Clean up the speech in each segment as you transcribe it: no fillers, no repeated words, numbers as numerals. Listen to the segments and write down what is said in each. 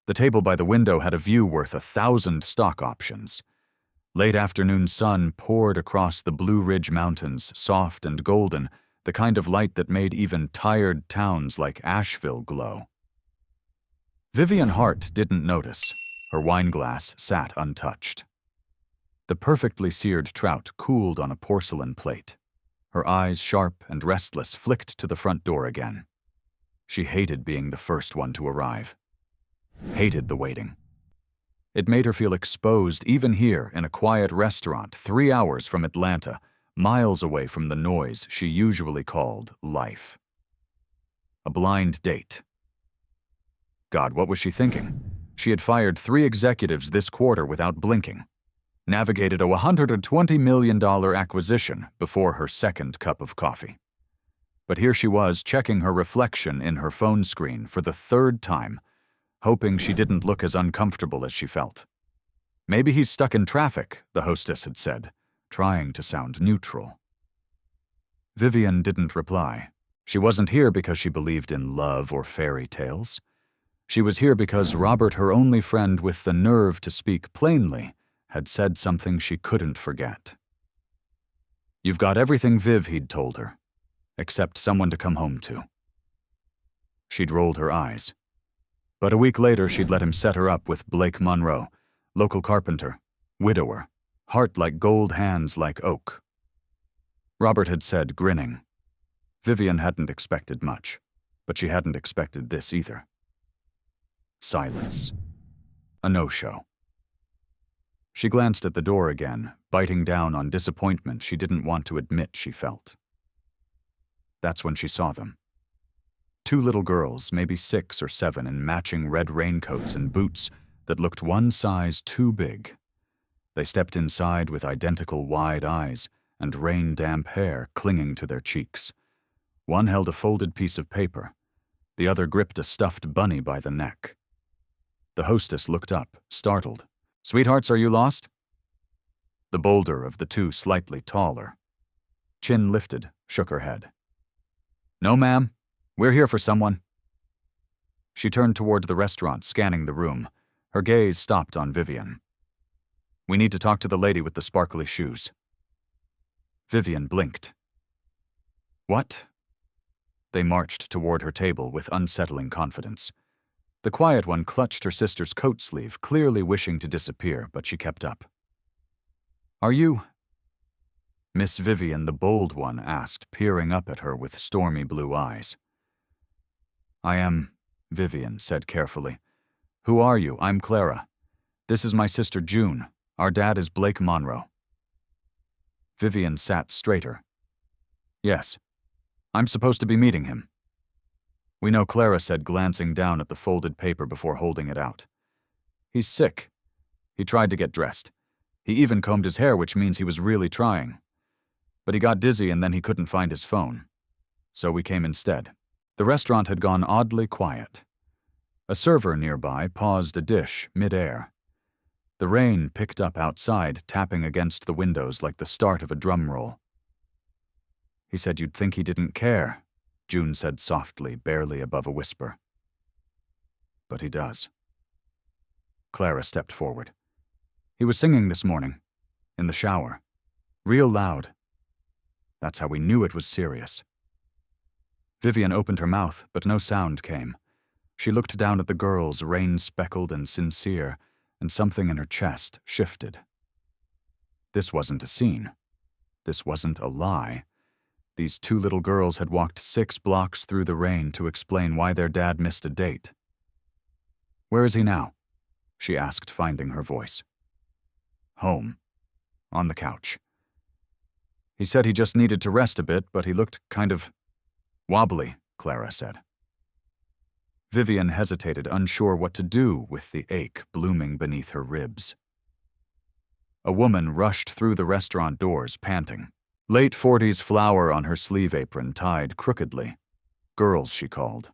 The table by the window had a view worth 1,000 stock options. Late afternoon sun poured across the Blue Ridge Mountains, soft and golden, the kind of light that made even tired towns like Asheville glow. Vivian Hart didn't notice. Her wineglass sat untouched. The perfectly seared trout cooled on a porcelain plate. Her eyes, sharp and restless, flicked to the front door again. She hated being the first one to arrive. Hated the waiting. It made her feel exposed even here in a quiet restaurant 3 hours from Atlanta, miles away from the noise she usually called life. A blind date. God, what was she thinking? She had fired 3 executives this quarter without blinking, navigated a $120 million acquisition before her second cup of coffee. But here she was checking her reflection in her phone screen for the 3rd time, hoping she didn't look as uncomfortable as she felt. Maybe he's stuck in traffic, the hostess had said, trying to sound neutral. Vivian didn't reply. She wasn't here because she believed in love or fairy tales. She was here because Robert, her only friend with the nerve to speak plainly, had said something she couldn't forget. You've got everything, Viv, he'd told her, except someone to come home to. She'd rolled her eyes. But a week later, she'd let him set her up with Blake Monroe, local carpenter, widower, heart like gold, hands like oak. Robert had said, grinning. Vivian hadn't expected much, but she hadn't expected this either. Silence. A no-show. She glanced at the door again, biting down on disappointment she didn't want to admit she felt. That's when she saw them. 2 little girls, maybe 6 or 7, in matching red raincoats and boots that looked one size too big. They stepped inside with identical wide eyes and rain-damp hair clinging to their cheeks. One held a folded piece of paper. The other gripped a stuffed bunny by the neck. The hostess looked up, startled. "Sweethearts, are you lost?" The bolder of the 2 slightly taller. Chin lifted, shook her head. "No, ma'am. We're here for someone." She turned toward the restaurant, scanning the room. Her gaze stopped on Vivian. "We need to talk to the lady with the sparkly shoes." Vivian blinked. "What?" They marched toward her table with unsettling confidence. The quiet one clutched her sister's coat sleeve, clearly wishing to disappear, but she kept up. "Are you—" Miss Vivian, the bold one, asked, peering up at her with stormy blue eyes. "I am," Vivian said carefully. "Who are you? I'm Clara. This is my sister June. Our dad is Blake Monroe." Vivian sat straighter. "Yes. I'm supposed to be meeting him." "We know," Clara said, glancing down at the folded paper before holding it out. "He's sick. He tried to get dressed. He even combed his hair, which means he was really trying. But he got dizzy and then he couldn't find his phone. So we came instead." The restaurant had gone oddly quiet. A server nearby paused a dish mid-air. The rain picked up outside, tapping against the windows like the start of a drum roll. "He said you'd think he didn't care," June said softly, barely above a whisper. "But he does." Clara stepped forward. "He was singing this morning, in the shower, real loud. That's how we knew it was serious." Vivian opened her mouth, but no sound came. She looked down at the girls, rain-speckled and sincere, and something in her chest shifted. This wasn't a scene. This wasn't a lie. These 2 little girls had walked 6 blocks through the rain to explain why their dad missed a date. "Where is he now?" she asked, finding her voice. "Home. On the couch. He said he just needed to rest a bit, but he looked kind of wobbly," Clara said. Vivian hesitated, unsure what to do with the ache blooming beneath her ribs. A woman rushed through the restaurant doors, panting. Late 40s flower on her sleeve apron tied crookedly. "Girls," she called.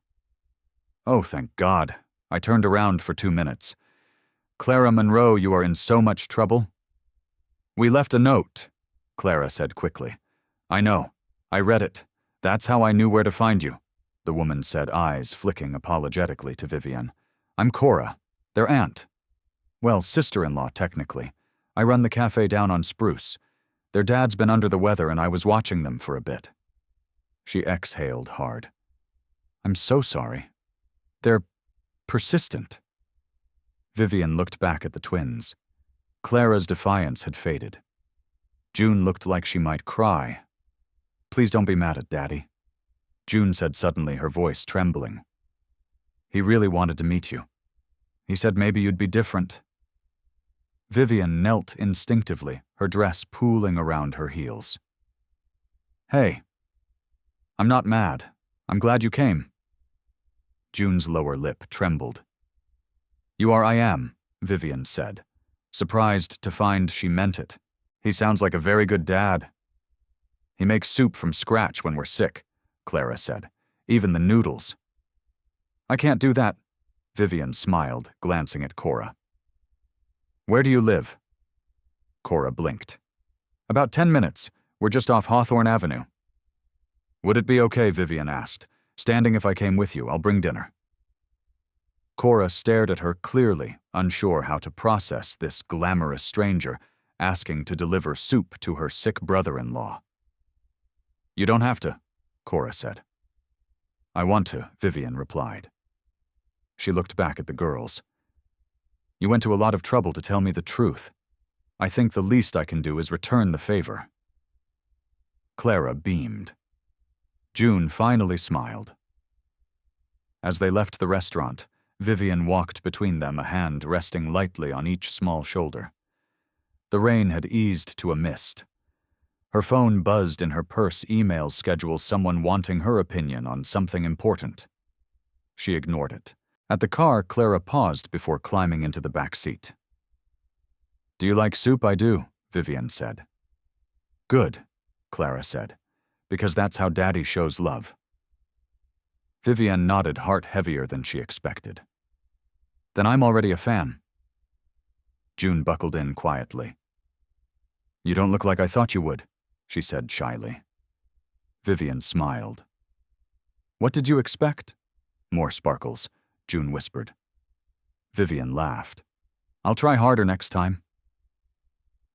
"Oh, thank God." I turned around for 2 minutes. "Clara Monroe, you are in so much trouble." "We left a note," Clara said quickly. "I know. I read it. That's how I knew where to find you," the woman said, eyes flicking apologetically to Vivian. "I'm Cora. Their aunt. Well, sister-in-law, technically. I run the cafe down on Spruce. Their dad's been under the weather and I was watching them for a bit. She exhaled hard. I'm so sorry. They're persistent. Vivian looked back at the twins. Clara's defiance had faded. June looked like she might cry. Please don't be mad at Daddy, June said suddenly, her voice trembling. He really wanted to meet you. He said maybe you'd be different. Vivian knelt instinctively, her dress pooling around her heels. Hey. I'm not mad. I'm glad you came. June's lower lip trembled. You are I am, Vivian said, surprised to find she meant it. He sounds like a very good dad. He makes soup from scratch when we're sick, Clara said. Even the noodles. I can't do that, Vivian smiled, glancing at Cora. Where do you live? Cora blinked. About 10 minutes. We're just off Hawthorne Avenue. Would it be okay, Vivian asked. Standing if I came with you, I'll bring dinner. Cora stared at her clearly, unsure how to process this glamorous stranger asking to deliver soup to her sick brother-in-law. You don't have to, Cora said. I want to, Vivian replied. She looked back at the girls. You went to a lot of trouble to tell me the truth. I think the least I can do is return the favor. Clara beamed. June finally smiled. As they left the restaurant, Vivian walked between them, a hand resting lightly on each small shoulder. The rain had eased to a mist. Her phone buzzed in her purse, emails schedule someone wanting her opinion on something important. She ignored it. At the car, Clara paused before climbing into the back seat. Do you like soup? I do, Vivian said. Good, Clara said, because that's how Daddy shows love. Vivian nodded, heart heavier than she expected. Then I'm already a fan. June buckled in quietly. You don't look like I thought you would, she said shyly. Vivian smiled. What did you expect? More sparkles, June whispered. Vivian laughed. I'll try harder next time.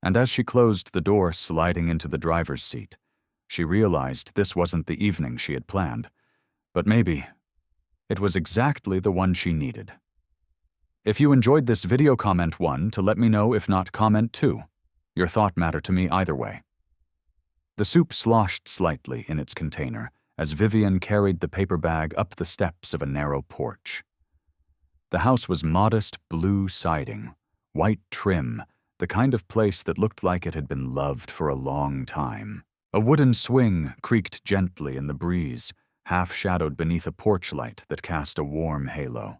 And as she closed the door, sliding into the driver's seat, she realized this wasn't the evening she had planned, but maybe it was exactly the one she needed. If you enjoyed this video, comment 1 to let me know. If not, comment 2. Your thought mattered to me either way. The soup sloshed slightly in its container as Vivian carried the paper bag up the steps of a narrow porch. The house was modest blue siding, white trim, the kind of place that looked like it had been loved for a long time. A wooden swing creaked gently in the breeze, half-shadowed beneath a porch light that cast a warm halo.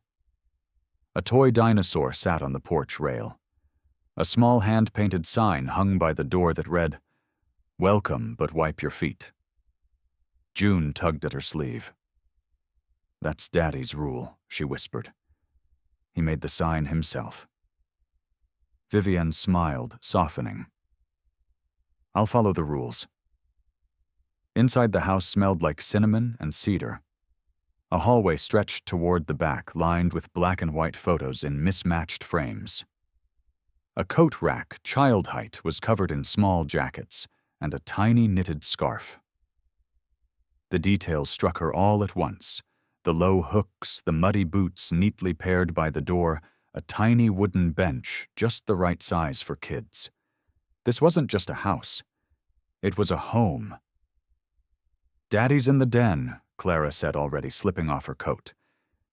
A toy dinosaur sat on the porch rail. A small hand-painted sign hung by the door that read, Welcome, but wipe your feet. June tugged at her sleeve. That's Daddy's rule, she whispered. He made the sign himself. Vivian smiled, softening. I'll follow the rules. Inside the house smelled like cinnamon and cedar. A hallway stretched toward the back, lined with black and white photos in mismatched frames. A coat rack, child height, was covered in small jackets and a tiny knitted scarf. The details struck her all at once. The low hooks, the muddy boots neatly paired by the door, a tiny wooden bench just the right size for kids. This wasn't just a house. It was a home. Daddy's in the den, Clara said, already slipping off her coat.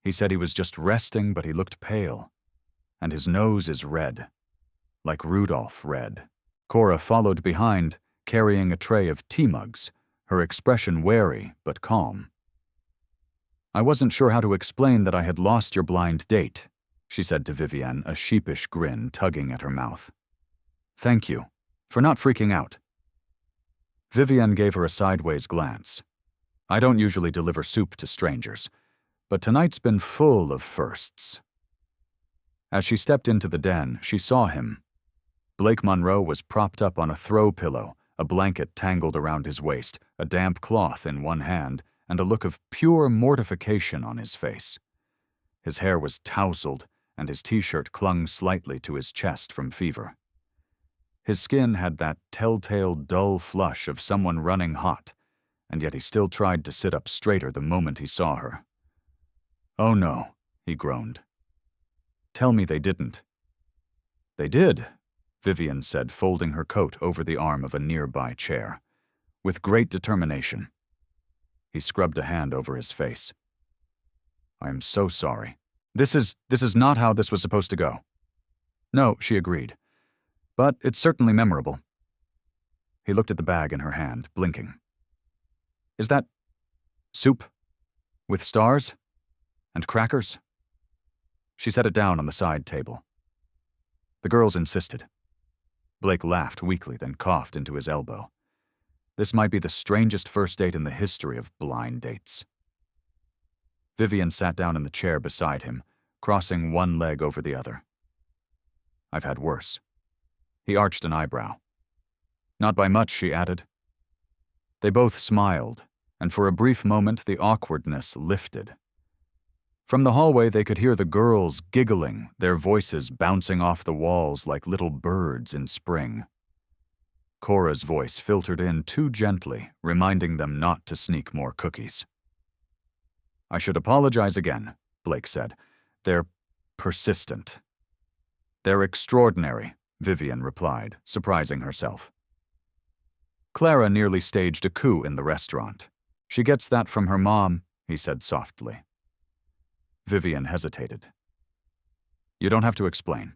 He said he was just resting, but he looked pale. And his nose is red. Like Rudolph red. Cora followed behind, carrying a tray of tea mugs, her expression wary but calm. I wasn't sure how to explain that I had lost your blind date, she said to Vivian, a sheepish grin tugging at her mouth. Thank you, for not freaking out. Vivian gave her a sideways glance. I don't usually deliver soup to strangers, but tonight's been full of firsts. As she stepped into the den, she saw him. Blake Monroe was propped up on a throw pillow, a blanket tangled around his waist, a damp cloth in one hand, and a look of pure mortification on his face. His hair was tousled, and his t-shirt clung slightly to his chest from fever. His skin had that telltale dull flush of someone running hot, and yet he still tried to sit up straighter the moment he saw her. "Oh no," he groaned. "Tell me they didn't." "They did," Vivian said, folding her coat over the arm of a nearby chair. "With great determination." He scrubbed a hand over his face. "I am so sorry. This is not how this was supposed to go." "No," she agreed. "But it's certainly memorable." He looked at the bag in her hand, blinking. "Is that soup? With stars? And crackers?" She set it down on the side table. The girls insisted. Blake laughed weakly, then coughed into his elbow. This might be the strangest first date in the history of blind dates. Vivian sat down in the chair beside him, crossing one leg over the other. "I've had worse." He arched an eyebrow. "Not by much," she added. They both smiled, and for a brief moment the awkwardness lifted. From the hallway they could hear the girls giggling, their voices bouncing off the walls like little birds in spring. Cora's voice filtered in too gently, reminding them not to sneak more cookies. "I should apologize again," Blake said. "They're persistent." "They're extraordinary," Vivian replied, surprising herself. "Clara nearly staged a coup in the restaurant. She gets that from her mom," he said softly. Vivian hesitated. "You don't have to explain."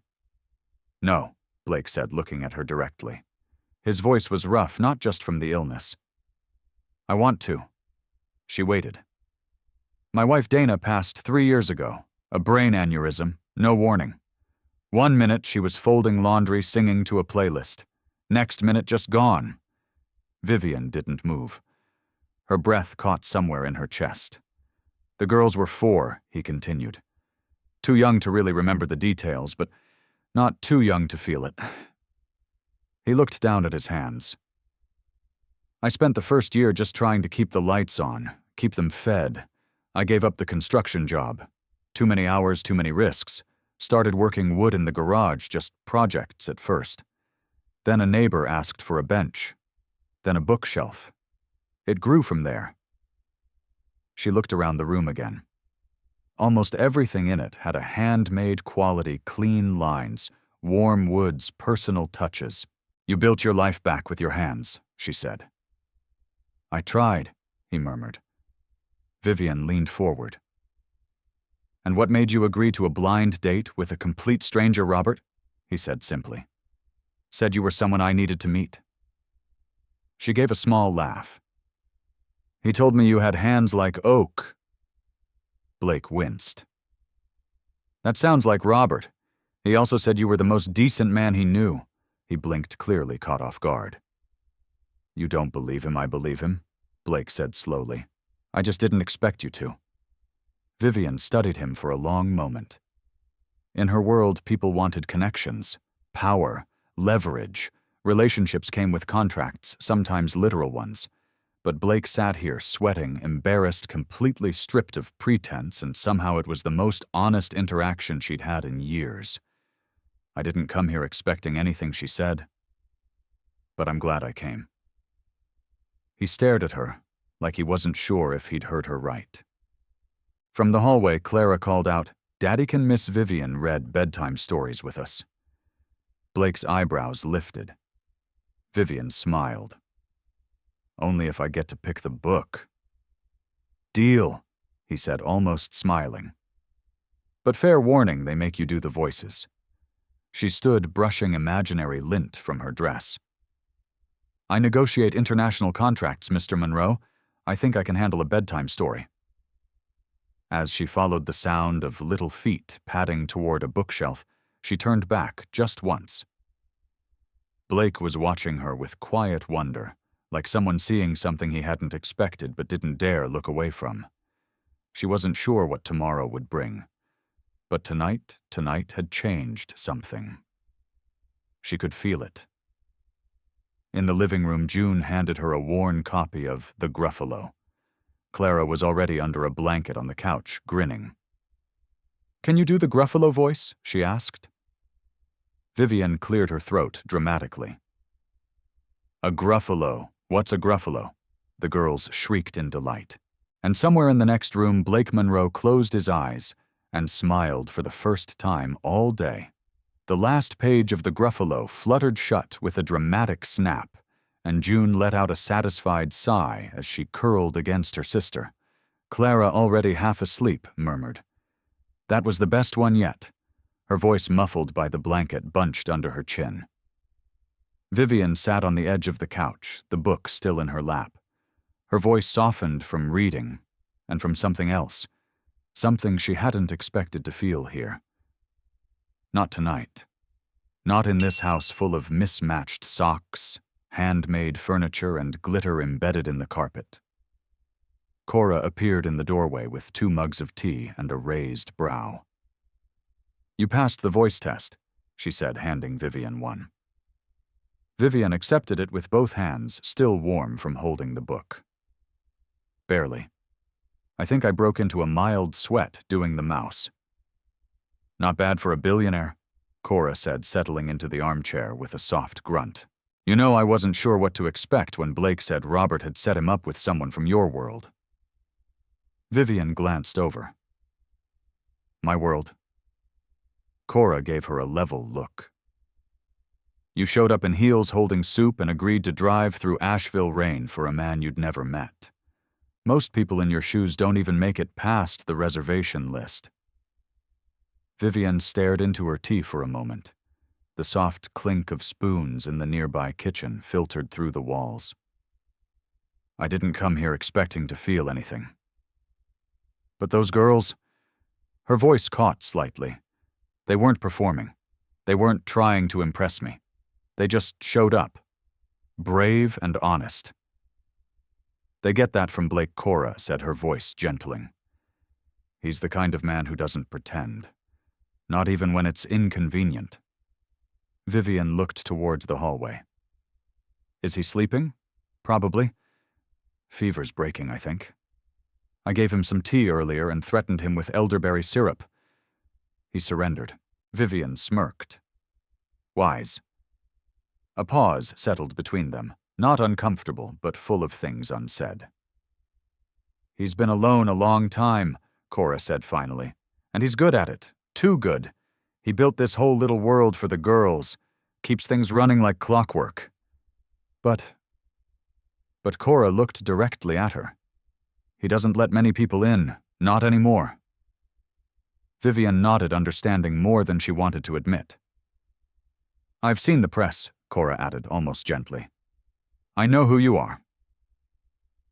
"No," Blake said, looking at her directly. His voice was rough, not just from the illness. "I want to." She waited. "My wife Dana passed 3 years ago. A brain aneurysm, no warning. One minute she was folding laundry, singing to a playlist. Next minute just gone." Vivian didn't move. Her breath caught somewhere in her chest. "The girls were 4, he continued. Too young to really remember the details, but not too young to feel it." He looked down at his hands. "I spent the first year just trying to keep the lights on, keep them fed. I gave up the construction job. Too many hours, too many risks. Started working wood in the garage, just projects at first. Then a neighbor asked for a bench. Then a bookshelf. It grew from there." She looked around the room again. Almost everything in it had a handmade quality, clean lines, warm woods, personal touches. "You built your life back with your hands," she said. "I tried," he murmured. Vivian leaned forward. "And what made you agree to a blind date with a complete stranger, Robert?" he said simply. "Said you were someone I needed to meet." She gave a small laugh. "He told me you had hands like oak." Blake winced. "That sounds like Robert. He also said you were the most decent man he knew." He blinked, clearly caught off guard. "You don't believe him, I believe him," Blake said slowly. "I just didn't expect you to." Vivian studied him for a long moment. In her world, people wanted connections, power, leverage. Relationships came with contracts, sometimes literal ones. But Blake sat here, sweating, embarrassed, completely stripped of pretense, and somehow it was the most honest interaction she'd had in years. "I didn't come here expecting anything," she said. "But I'm glad I came." He stared at her, like he wasn't sure if he'd heard her right. From the hallway, Clara called out, "Daddy can Miss Vivian read bedtime stories with us." Blake's eyebrows lifted. Vivian smiled. "Only if I get to pick the book." "Deal," he said, almost smiling. "But fair warning, they make you do the voices." She stood, brushing imaginary lint from her dress. "I negotiate international contracts, Mr. Monroe. I think I can handle a bedtime story." As she followed the sound of little feet padding toward a bookshelf, she turned back just once. Blake was watching her with quiet wonder, like someone seeing something he hadn't expected but didn't dare look away from. She wasn't sure what tomorrow would bring. But tonight had changed something. She could feel it. In the living room, June handed her a worn copy of The Gruffalo. Clara was already under a blanket on the couch, grinning. Can you do the Gruffalo voice? She asked. Vivian cleared her throat dramatically. A Gruffalo. What's a Gruffalo? The girls shrieked in delight. And somewhere in the next room, Blake Monroe closed his eyes and smiled for the first time all day. The last page of the Gruffalo fluttered shut with a dramatic snap, and June let out a satisfied sigh as she curled against her sister. Clara, already half asleep, murmured, "That was the best one yet," her voice muffled by the blanket bunched under her chin. Vivian sat on the edge of the couch, the book still in her lap. Her voice softened from reading and from something else, something she hadn't expected to feel here. Not tonight. Not in this house full of mismatched socks, handmade furniture, and glitter embedded in the carpet. Cora appeared in the doorway with 2 mugs of tea and a raised brow. "You passed the voice test," she said, handing Vivian one. Vivian accepted it with both hands, still warm from holding the book. "Barely. I think I broke into a mild sweat doing the mouse." "Not bad for a billionaire," Cora said, settling into the armchair with a soft grunt. "You know, I wasn't sure what to expect when Blake said Robert had set him up with someone from your world." Vivian glanced over. "My world?" Cora gave her a level look. "You showed up in heels holding soup and agreed to drive through Asheville rain for a man you'd never met. Most people in your shoes don't even make it past the reservation list." Vivian stared into her tea for a moment. The soft clink of spoons in the nearby kitchen filtered through the walls. "I didn't come here expecting to feel anything. But those girls..." Her voice caught slightly. "They weren't performing. They weren't trying to impress me. They just showed up. Brave and honest." "They get that from Blake," Cora said, her voice gentling. "He's the kind of man who doesn't pretend. Not even when it's inconvenient." Vivian looked towards the hallway. "Is he sleeping? Probably. Fever's breaking, I think. I gave him some tea earlier and threatened him with elderberry syrup. He surrendered." Vivian smirked. "Wise." A pause settled between them, not uncomfortable, but full of things unsaid. "He's been alone a long time," Cora said finally, "and he's good at it. Too good. He built this whole little world for the girls, keeps things running like clockwork. But Cora looked directly at her. "He doesn't let many people in, not anymore." Vivian nodded, understanding more than she wanted to admit. "I've seen the press," Cora added, almost gently. "I know who you are."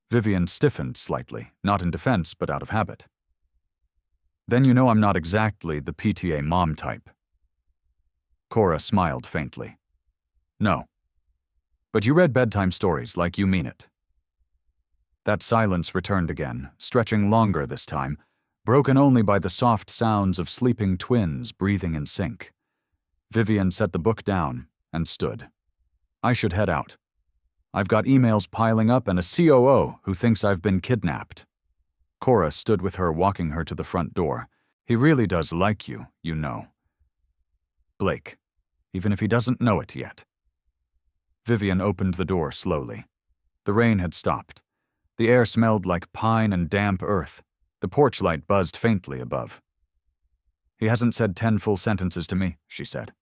Vivian stiffened slightly, not in defense but out of habit. "Then you know I'm not exactly the PTA mom type." Cora smiled faintly. "No. But you read bedtime stories like you mean it." That silence returned again, stretching longer this time, broken only by the soft sounds of sleeping twins breathing in sync. Vivian set the book down and stood. "I should head out. I've got emails piling up and a COO who thinks I've been kidnapped." Cora stood with her, walking her to the front door. "He really does like you, you know. Blake, even if he doesn't know it yet." Vivian opened the door slowly. The rain had stopped. The air smelled like pine and damp earth. The porch light buzzed faintly above. "He hasn't said 10 full sentences to me," she said.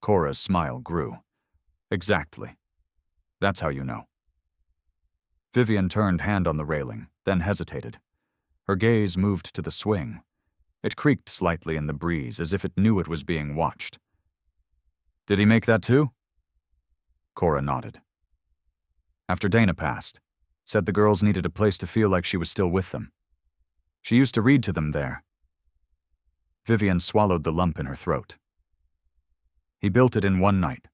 Cora's smile grew. "Exactly. That's how you know." Vivian turned, hand on the railing, then hesitated. Her gaze moved to the swing. It creaked slightly in the breeze, as if it knew it was being watched. "Did he make that too?" Cora nodded. "After Dana passed, said the girls needed a place to feel like she was still with them. She used to read to them there." Vivian swallowed the lump in her throat. "He built it in one night."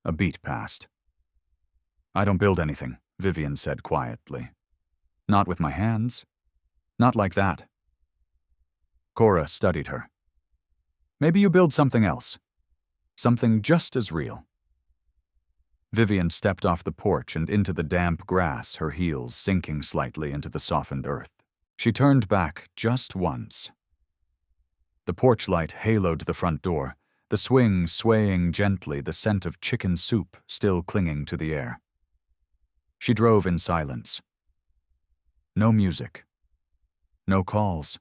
A beat passed. "I don't build anything," Vivian said quietly. "Not with my hands. Not like that." Cora studied her. "Maybe you build something else. Something just as real." Vivian stepped off the porch and into the damp grass, her heels sinking slightly into the softened earth. She turned back just once. The porch light haloed the front door, the swing swaying gently, the scent of chicken soup still clinging to the air. She drove in silence. No music. No calls.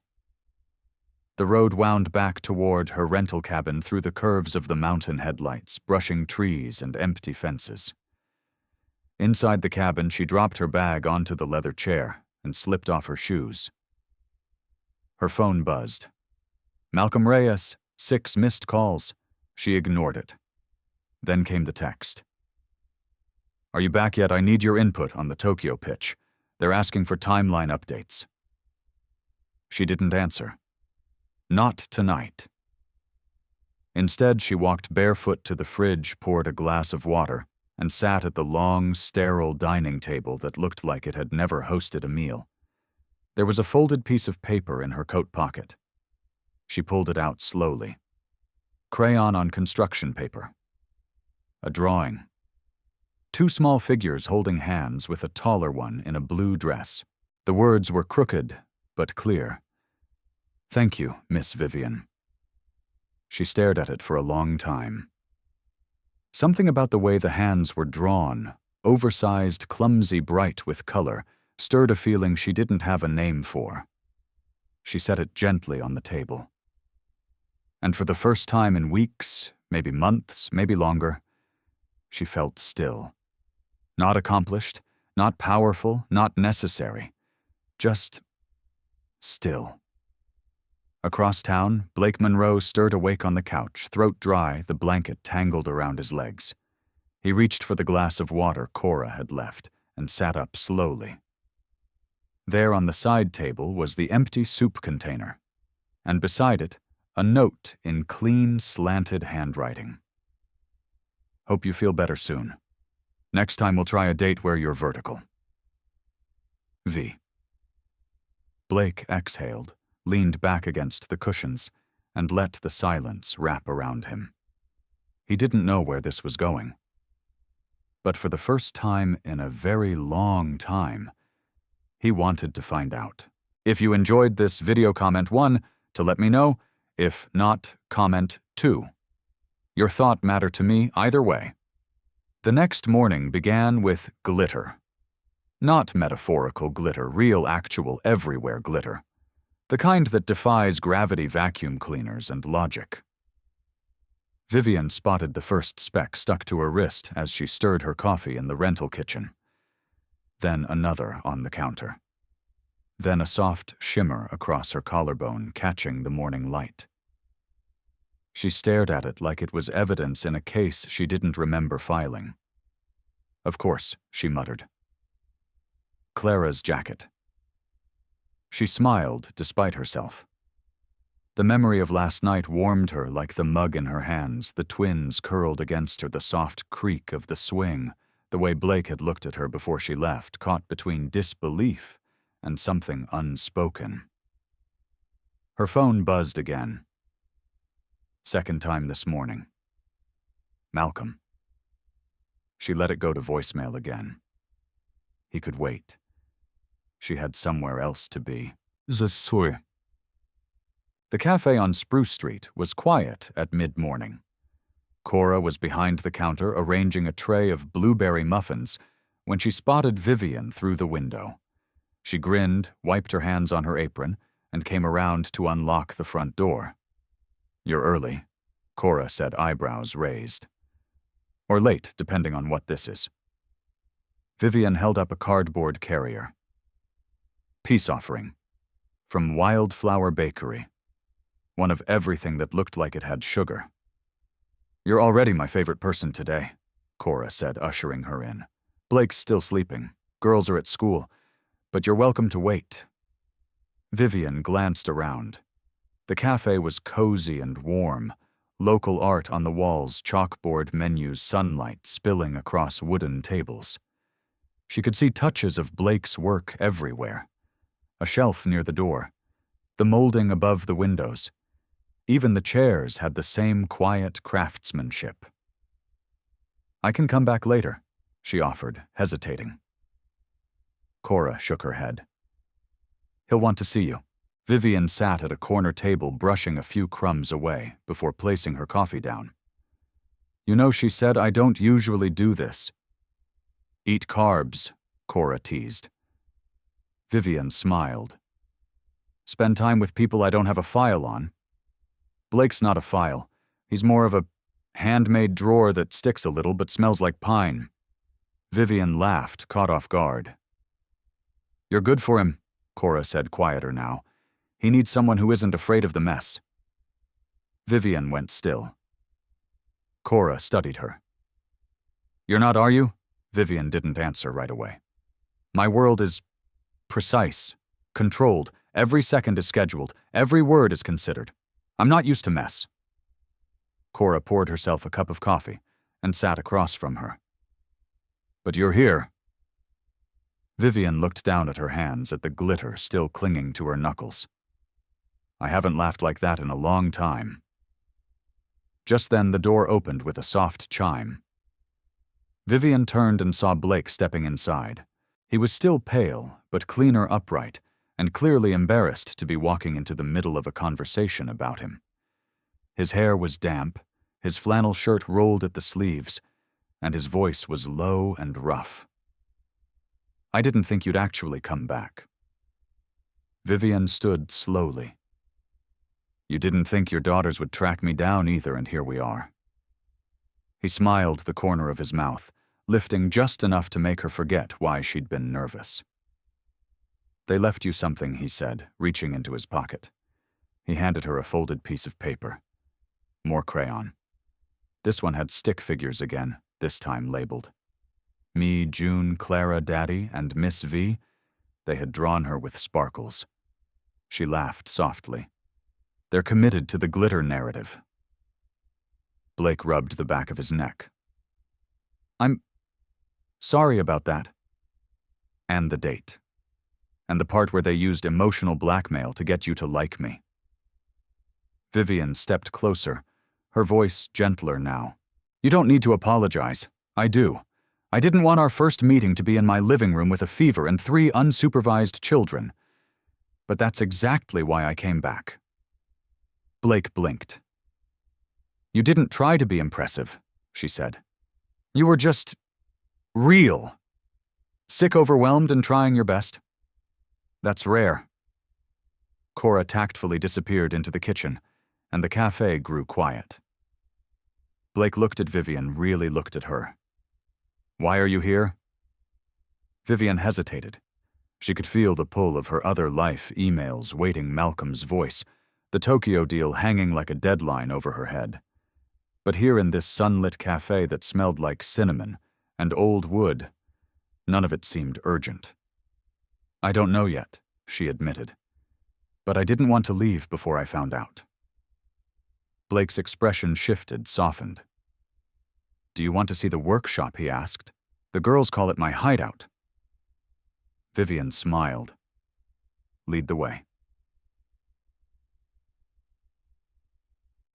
The road wound back toward her rental cabin through the curves of the mountain headlights, brushing trees and empty fences. Inside the cabin, she dropped her bag onto the leather chair and slipped off her shoes. Her phone buzzed. Malcolm Reyes, 6 missed calls. She ignored it. Then came the text. Are you back yet? I need your input on the Tokyo pitch. They're asking for timeline updates. She didn't answer. Not tonight. Instead, she walked barefoot to the fridge, poured a glass of water, and sat at the long, sterile dining table that looked like it had never hosted a meal. There was a folded piece of paper in her coat pocket. She pulled it out slowly. Crayon on construction paper. A drawing. 2 small figures holding hands with a taller one in a blue dress. The words were crooked, but clear. Thank you, Miss Vivian. She stared at it for a long time. Something about the way the hands were drawn, oversized, clumsy, bright with color, stirred a feeling she didn't have a name for. She set it gently on the table. And for the first time in weeks, maybe months, maybe longer, she felt still. Not accomplished, not powerful, not necessary. Just still. Across town, Blake Monroe stirred awake on the couch, throat dry, the blanket tangled around his legs. He reached for the glass of water Cora had left and sat up slowly. There on the side table was the empty soup container, and beside it, a note in clean, slanted handwriting. Hope you feel better soon. Next time we'll try a date where you're vertical. V. Blake exhaled, leaned back against the cushions, and let the silence wrap around him. He didn't know where this was going. But for the first time in a very long time, he wanted to find out. If you enjoyed this video, comment 1 to let me know. If not, comment 2. Your thought mattered to me either way. The next morning began with glitter. Not metaphorical glitter, real, actual, everywhere glitter. The kind that defies gravity vacuum cleaners and logic. Vivian spotted the first speck stuck to her wrist as she stirred her coffee in the rental kitchen. Then another on the counter. Then a soft shimmer across her collarbone, catching the morning light. She stared at it like it was evidence in a case she didn't remember filing. Of course, she muttered. Clara's jacket. She smiled despite herself. The memory of last night warmed her like the mug in her hands, the twins curled against her, the soft creak of the swing, the way Blake had looked at her before she left, caught between disbelief and something unspoken. Her phone buzzed again. Second time this morning. Malcolm. She let it go to voicemail again. He could wait. She had somewhere else to be. The cafe on Spruce Street was quiet at mid-morning. Cora was behind the counter arranging a tray of blueberry muffins when she spotted Vivian through the window. She grinned, wiped her hands on her apron, and came around to unlock the front door. You're early, Cora said, eyebrows raised. Or late, depending on what this is. Vivian held up a cardboard carrier. Peace offering. From Wildflower Bakery. One of everything that looked like it had sugar. You're already my favorite person today, Cora said, ushering her in. Blake's still sleeping. Girls are at school. But you're welcome to wait. Vivian glanced around. The cafe was cozy and warm. Local art on the walls, chalkboard menus, sunlight spilling across wooden tables. She could see touches of Blake's work everywhere. A shelf near the door. The molding above the windows. Even the chairs had the same quiet craftsmanship. I can come back later, she offered, hesitating. Cora shook her head. He'll want to see you. Vivian sat at a corner table brushing a few crumbs away before placing her coffee down. You know, she said, I don't usually do this. Eat carbs, Cora teased. Vivian smiled. Spend time with people I don't have a file on. Blake's not a file. He's more of a handmade drawer that sticks a little but smells like pine. Vivian laughed, caught off guard. You're good for him, Cora said, quieter now. He needs someone who isn't afraid of the mess. Vivian went still. Cora studied her. You're not, are you? Vivian didn't answer right away. My world is precise, controlled. Every second is scheduled. Every word is considered. I'm not used to mess. Cora poured herself a cup of coffee and sat across from her. But you're here. Vivian looked down at her hands at the glitter still clinging to her knuckles. I haven't laughed like that in a long time. Just then the door opened with a soft chime. Vivian turned and saw Blake stepping inside. He was still pale, but cleaner upright, and clearly embarrassed to be walking into the middle of a conversation about him. His hair was damp, his flannel shirt rolled at the sleeves, and his voice was low and rough. I didn't think you'd actually come back. Vivian stood slowly. You didn't think your daughters would track me down either, and here we are. He smiled the corner of his mouth, lifting just enough to make her forget why she'd been nervous. They left you something, he said, reaching into his pocket. He handed her a folded piece of paper. More crayon. This one had stick figures again, this time labeled. Me, June, Clara, Daddy, and Miss V. They had drawn her with sparkles. She laughed softly. They're committed to the glitter narrative. Blake rubbed the back of his neck. I'm sorry about that. And the date. And the part where they used emotional blackmail to get you to like me. Vivian stepped closer, her voice gentler now. You don't need to apologize. I do. I didn't want our first meeting to be in my living room with a fever and 3 unsupervised children. But that's exactly why I came back. Blake blinked. You didn't try to be impressive, she said. You were just real. Sick, overwhelmed, and trying your best. That's rare. Cora tactfully disappeared into the kitchen, and the cafe grew quiet. Blake looked at Vivian, really looked at her. Why are you here? Vivian hesitated. She could feel the pull of her other life emails waiting Malcolm's voice, the Tokyo deal hanging like a deadline over her head. But here in this sunlit cafe that smelled like cinnamon and old wood, none of it seemed urgent. I don't know yet, she admitted. But I didn't want to leave before I found out. Blake's expression shifted, softened. Do you want to see the workshop, he asked. The girls call it my hideout. Vivian smiled. Lead the way.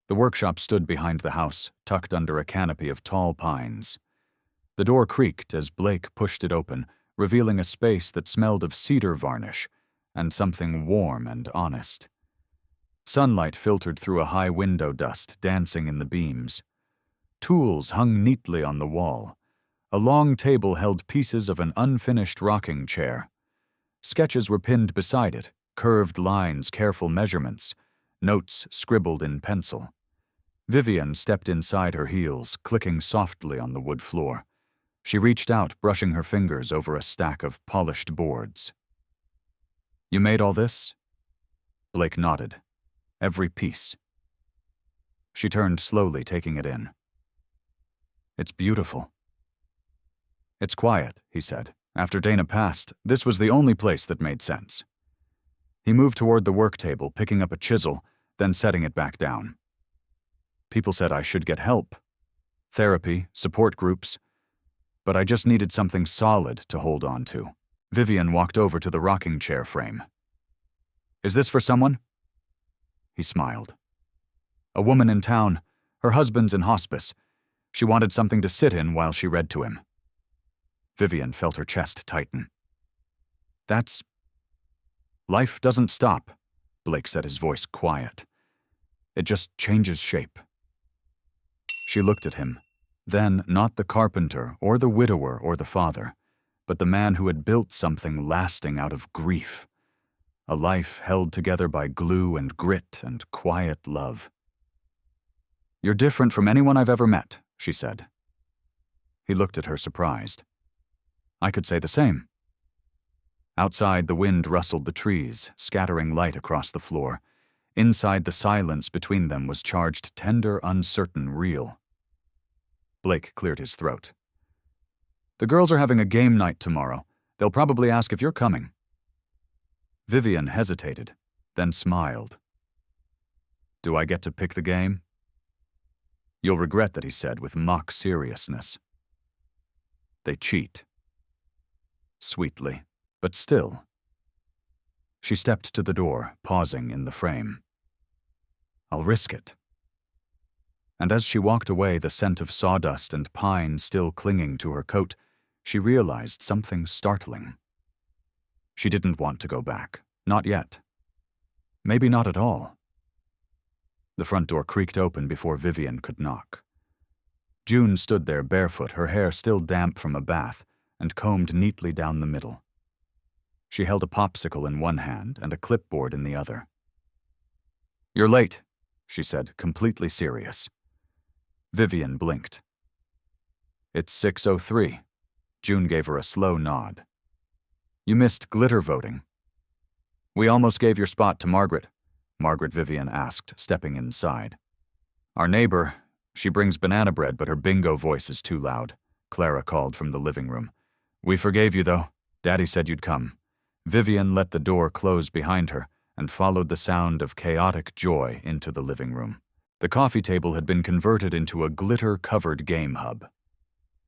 The workshop stood behind the house, tucked under a canopy of tall pines. The door creaked as Blake pushed it open, revealing a space that smelled of cedar varnish and something warm and honest. Sunlight filtered through a high window dust, dancing in the beams. Tools hung neatly on the wall. A long table held pieces of an unfinished rocking chair. Sketches were pinned beside it, curved lines, careful measurements, notes scribbled in pencil. Vivian stepped inside her heels, clicking softly on the wood floor. She reached out, brushing her fingers over a stack of polished boards. You made all this? Blake nodded. Every piece. She turned slowly, taking it in. It's beautiful. It's quiet, he said. After Dana passed, this was the only place that made sense. He moved toward the work table, picking up a chisel, then setting it back down. People said I should get help. Therapy, support groups. But I just needed something solid to hold on to. Vivian walked over to the rocking chair frame. Is this for someone? He smiled. A woman in town. Her husband's in hospice. She wanted something to sit in while she read to him. Vivian felt her chest tighten. Life doesn't stop, Blake said, his voice quiet. It just changes shape. She looked at him. Then, not the carpenter or the widower or the father, but the man who had built something lasting out of grief. A life held together by glue and grit and quiet love. "You're different from anyone I've ever met," she said. He looked at her, surprised. "I could say the same." Outside, the wind rustled the trees, scattering light across the floor. Inside, the silence between them was charged tender, uncertain, real. Blake cleared his throat. "The girls are having a game night tomorrow. They'll probably ask if you're coming." Vivian hesitated, then smiled. "Do I get to pick the game?" "You'll regret that," he said with mock seriousness. "They cheat." Sweetly, but still. She stepped to the door, pausing in the frame. "I'll risk it." And as she walked away, the scent of sawdust and pine still clinging to her coat, she realized something startling. She didn't want to go back. Not yet. Maybe not at all. The front door creaked open before Vivian could knock. June stood there barefoot, her hair still damp from a bath, and combed neatly down the middle. She held a popsicle in one hand and a clipboard in the other. "You're late," she said, completely serious. Vivian blinked. "It's 6:03. June gave her a slow nod. "You missed glitter voting." "We almost gave your spot to Margaret," Vivian asked, stepping inside. "Our neighbor, she brings banana bread, but her bingo voice is too loud," Clara called from the living room. "We forgave you, though. Daddy said you'd come." Vivian let the door close behind her and followed the sound of chaotic joy into the living room. The coffee table had been converted into a glitter-covered game hub.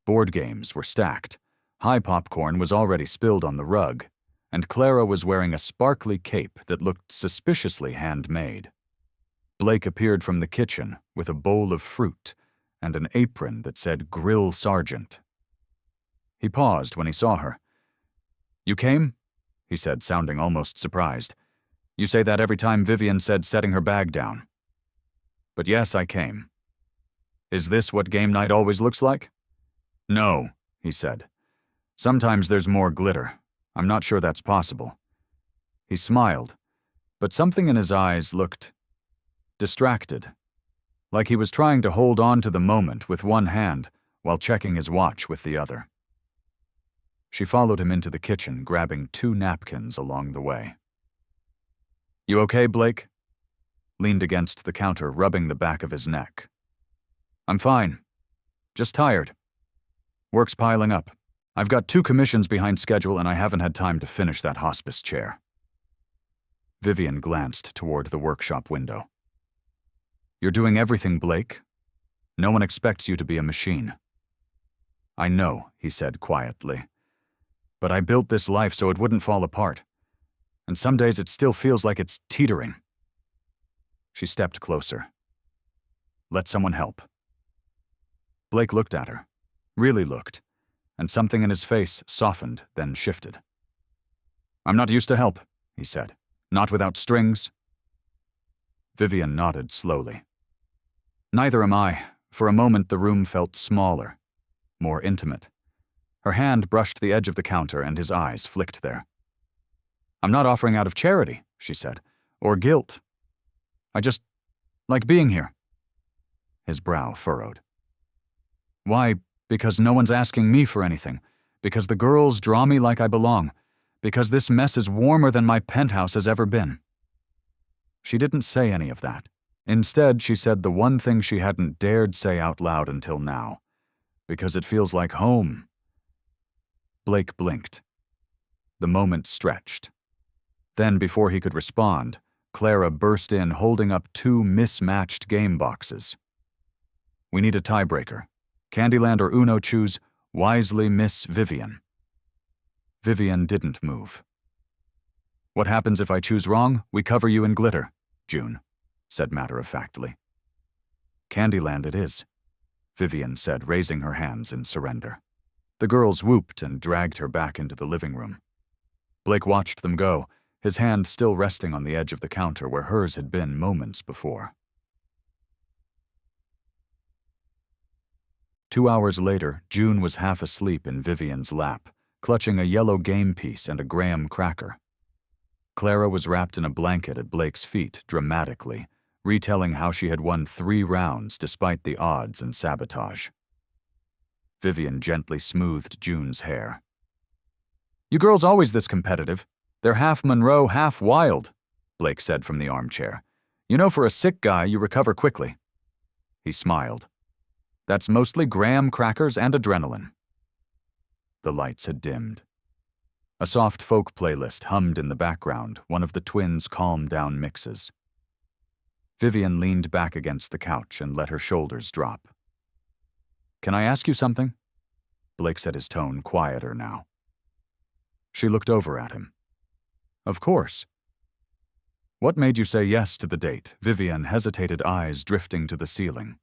Board games were stacked. High popcorn was already spilled on the rug, and Clara was wearing a sparkly cape that looked suspiciously handmade. Blake appeared from the kitchen with a bowl of fruit and an apron that said Grill Sergeant. He paused when he saw her. "You came?" he said, sounding almost surprised. "You say that every time Vivian said setting her bag down." "But yes, I came." "Is this what game night always looks like?" "No," he said. "Sometimes there's more glitter. I'm not sure that's possible." He smiled, but something in his eyes looked distracted, like he was trying to hold on to the moment with one hand while checking his watch with the other. She followed him into the kitchen, grabbing 2 napkins along the way. "You okay, Blake?" Leaned against the counter, rubbing the back of his neck. "I'm fine. Just tired. Work's piling up. I've got 2 commissions behind schedule and I haven't had time to finish that hospice chair." Vivian glanced toward the workshop window. "You're doing everything, Blake. No one expects you to be a machine." "I know," he said quietly. "But I built this life so it wouldn't fall apart. And some days it still feels like it's teetering." She stepped closer. "Let someone help." Blake looked at her, really looked, and something in his face softened, then shifted. "I'm not used to help," he said. "Not without strings." Vivian nodded slowly. "Neither am I." For a moment the room felt smaller, more intimate. Her hand brushed the edge of the counter and his eyes flicked there. "I'm not offering out of charity," she said, "or guilt. I just like being here." His brow furrowed. "Why? Because no one's asking me for anything. Because the girls draw me like I belong. Because this mess is warmer than my penthouse has ever been." She didn't say any of that. Instead, she said the one thing she hadn't dared say out loud until now. "Because it feels like home." Blake blinked. The moment stretched. Then, before he could respond, Clara burst in holding up 2 mismatched game boxes. "We need a tiebreaker. Candyland or Uno, choose wisely, Miss Vivian." Vivian didn't move. "What happens if I choose wrong? We cover you in glitter," June said matter-of-factly. "Candyland it is," Vivian said, raising her hands in surrender. The girls whooped and dragged her back into the living room. Blake watched them go, his hand still resting on the edge of the counter where hers had been moments before. 2 hours later, June was half asleep in Vivian's lap, clutching a yellow game piece and a graham cracker. Clara was wrapped in a blanket at Blake's feet, dramatically, retelling how she had won 3 rounds despite the odds and sabotage. Vivian gently smoothed June's hair. "You girls always this competitive. They're half Monroe, half wild," Blake said from the armchair. "You know, for a sick guy, you recover quickly." He smiled. "That's mostly graham crackers and adrenaline." The lights had dimmed. A soft folk playlist hummed in the background, one of the twins' calm-down mixes. Vivian leaned back against the couch and let her shoulders drop. "Can I ask you something?" Blake said, his tone quieter now. She looked over at him. "Of course." "What made you say yes to the date?" Vivian hesitated, eyes drifting to the ceiling.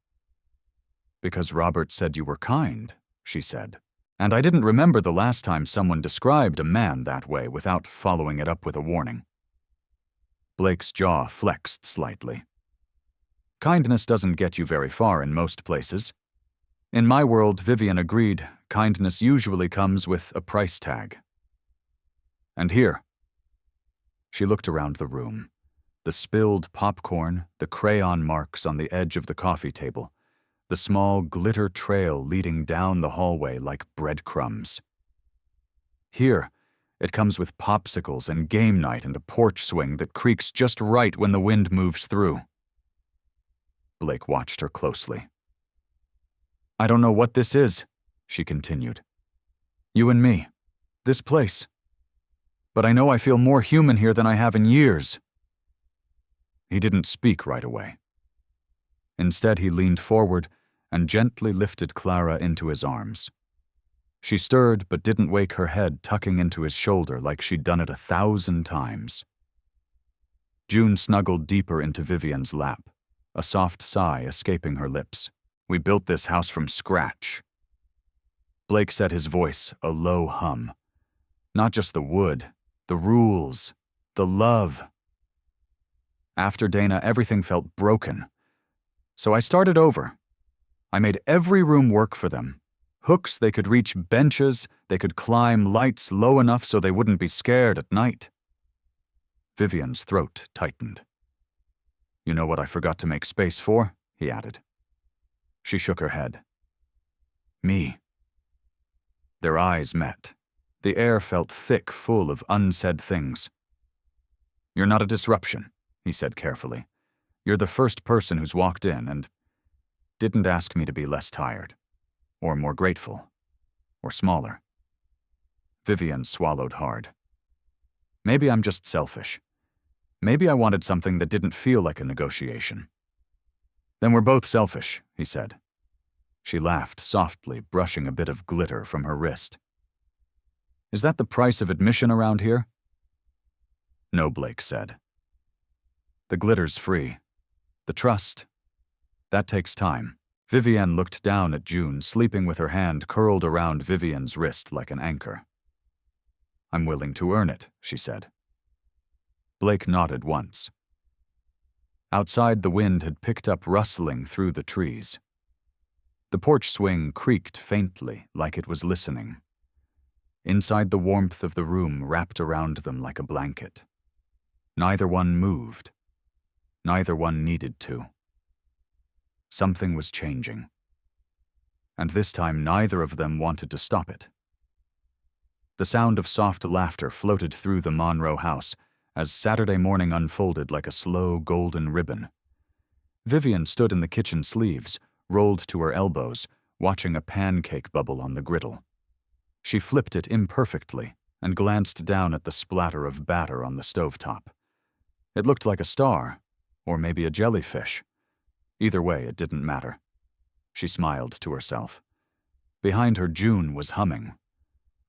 "Because Robert said you were kind," she said. "And I didn't remember the last time someone described a man that way without following it up with a warning." Blake's jaw flexed slightly. "Kindness doesn't get you very far in most places." "In my world," Vivian agreed, "kindness usually comes with a price tag." "And here." She looked around the room. The spilled popcorn, the crayon marks on the edge of the coffee table, the small glitter trail leading down the hallway like breadcrumbs. "Here, it comes with popsicles and game night and a porch swing that creaks just right when the wind moves through." Blake watched her closely. "I don't know what this is," she continued. "You and me. This place. But I know I feel more human here than I have in years." He didn't speak right away. Instead, he leaned forward and gently lifted Clara into his arms. She stirred but didn't wake her head, tucking into his shoulder like she'd done it 1,000 times. June snuggled deeper into Vivian's lap, a soft sigh escaping her lips. "We built this house from scratch." Blake set his voice a low hum. "Not just the wood, the rules, the love. After Dana, everything felt broken. So I started over. I made every room work for them. Hooks they could reach, benches they could climb, lights low enough so they wouldn't be scared at night." Vivian's throat tightened. "You know what I forgot to make space for?" he added. She shook her head. "Me." Their eyes met. The air felt thick, full of unsaid things. "You're not a disruption," he said carefully. "You're the first person who's walked in and didn't ask me to be less tired, or more grateful, or smaller." Vivian swallowed hard. "Maybe I'm just selfish. Maybe I wanted something that didn't feel like a negotiation." "Then we're both selfish," he said. She laughed softly, brushing a bit of glitter from her wrist. "Is that the price of admission around here?" "No," Blake said. "The glitter's free. The trust, that takes time." Vivian looked down at June, sleeping with her hand curled around Vivian's wrist like an anchor. "I'm willing to earn it," she said. Blake nodded once. Outside, the wind had picked up, rustling through the trees. The porch swing creaked faintly, like it was listening. Inside, the warmth of the room wrapped around them like a blanket. Neither one moved. Neither one needed to. Something was changing. And this time, neither of them wanted to stop it. The sound of soft laughter floated through the Monroe house as Saturday morning unfolded like a slow golden ribbon. Vivian stood in the kitchen sleeves, rolled to her elbows, watching a pancake bubble on the griddle. She flipped it imperfectly and glanced down at the splatter of batter on the stovetop. It looked like a star, or maybe a jellyfish. Either way, it didn't matter. She smiled to herself. Behind her, June was humming.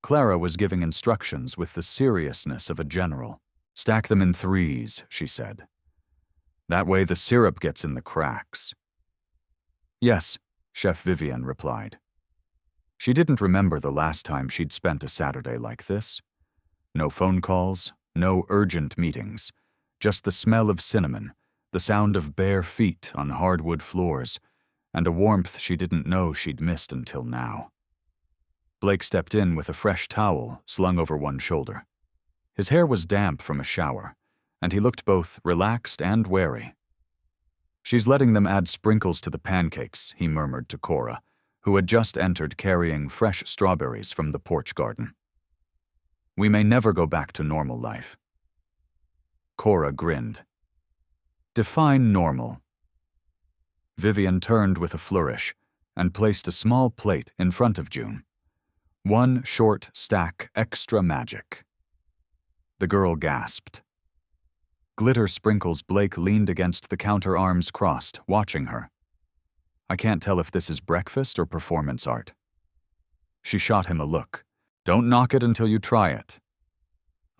Clara was giving instructions with the seriousness of a general. "Stack them in 3s, she said. "That way the syrup gets in the cracks." "Yes," Chef Vivian replied. She didn't remember the last time she'd spent a Saturday like this. No phone calls, no urgent meetings, just the smell of cinnamon, the sound of bare feet on hardwood floors, and a warmth she didn't know she'd missed until now. Blake stepped in with a fresh towel slung over one shoulder. His hair was damp from a shower, and he looked both relaxed and wary. "She's letting them add sprinkles to the pancakes," he murmured to Cora, who had just entered carrying fresh strawberries from the porch garden. "We may never go back to normal life." Cora grinned. "Define normal." Vivian turned with a flourish and placed a small plate in front of June. One short stack extra magic. The girl gasped. Glitter sprinkles. Blake leaned against the counter, arms crossed, watching her. "I can't tell if this is breakfast or performance art." She shot him a look. "Don't knock it until you try it."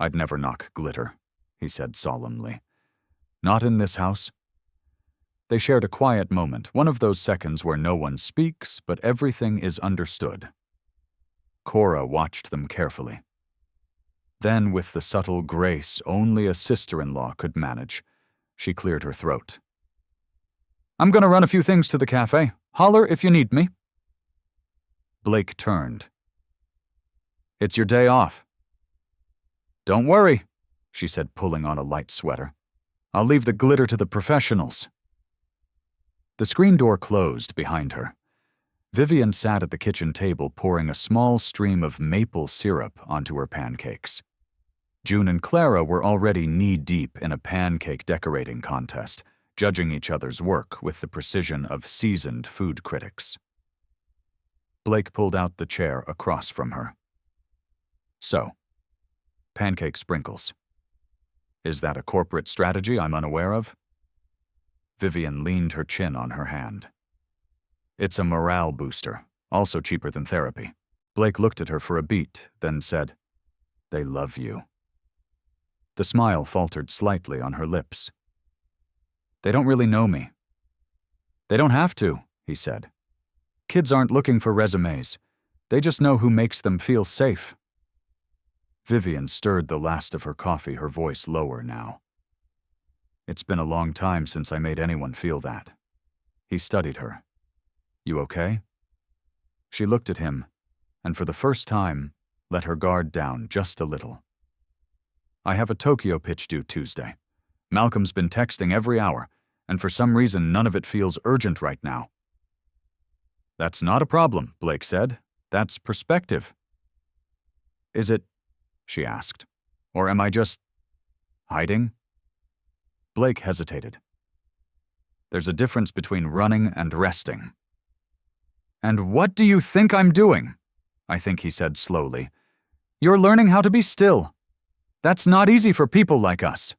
"I'd never knock glitter," he said solemnly. "Not in this house." They shared a quiet moment, one of those seconds where no one speaks, but everything is understood. Cora watched them carefully. Then, with the subtle grace only a sister-in-law could manage, she cleared her throat. "I'm gonna run a few things to the cafe. Holler if you need me." Blake turned. "It's your day off." "Don't worry," she said, pulling on a light sweater. "I'll leave the glitter to the professionals." The screen door closed behind her. Vivian sat at the kitchen table, pouring a small stream of maple syrup onto her pancakes. June and Clara were already knee-deep in a pancake decorating contest, judging each other's work with the precision of seasoned food critics. Blake pulled out the chair across from her. "So, pancake sprinkles. Is that a corporate strategy I'm unaware of?" Vivian leaned her chin on her hand. "It's a morale booster, also cheaper than therapy." Blake looked at her for a beat, then said, "They love you." The smile faltered slightly on her lips. "They don't really know me." "They don't have to," he said. "Kids aren't looking for resumes. They just know who makes them feel safe." Vivian stirred the last of her coffee, her voice lower now. "It's been a long time since I made anyone feel that." He studied her. "You okay?" She looked at him, and for the first time, let her guard down just a little. "I have a Tokyo pitch due Tuesday. Malcolm's been texting every hour, and for some reason none of it feels urgent right now." "That's not a problem," Blake said. "That's perspective." "Is it?" she asked. "Or am I just hiding?" Blake hesitated. "There's a difference between running and resting." "And what do you think I'm doing?" I think he said slowly. "You're learning how to be still. That's not easy for people like us."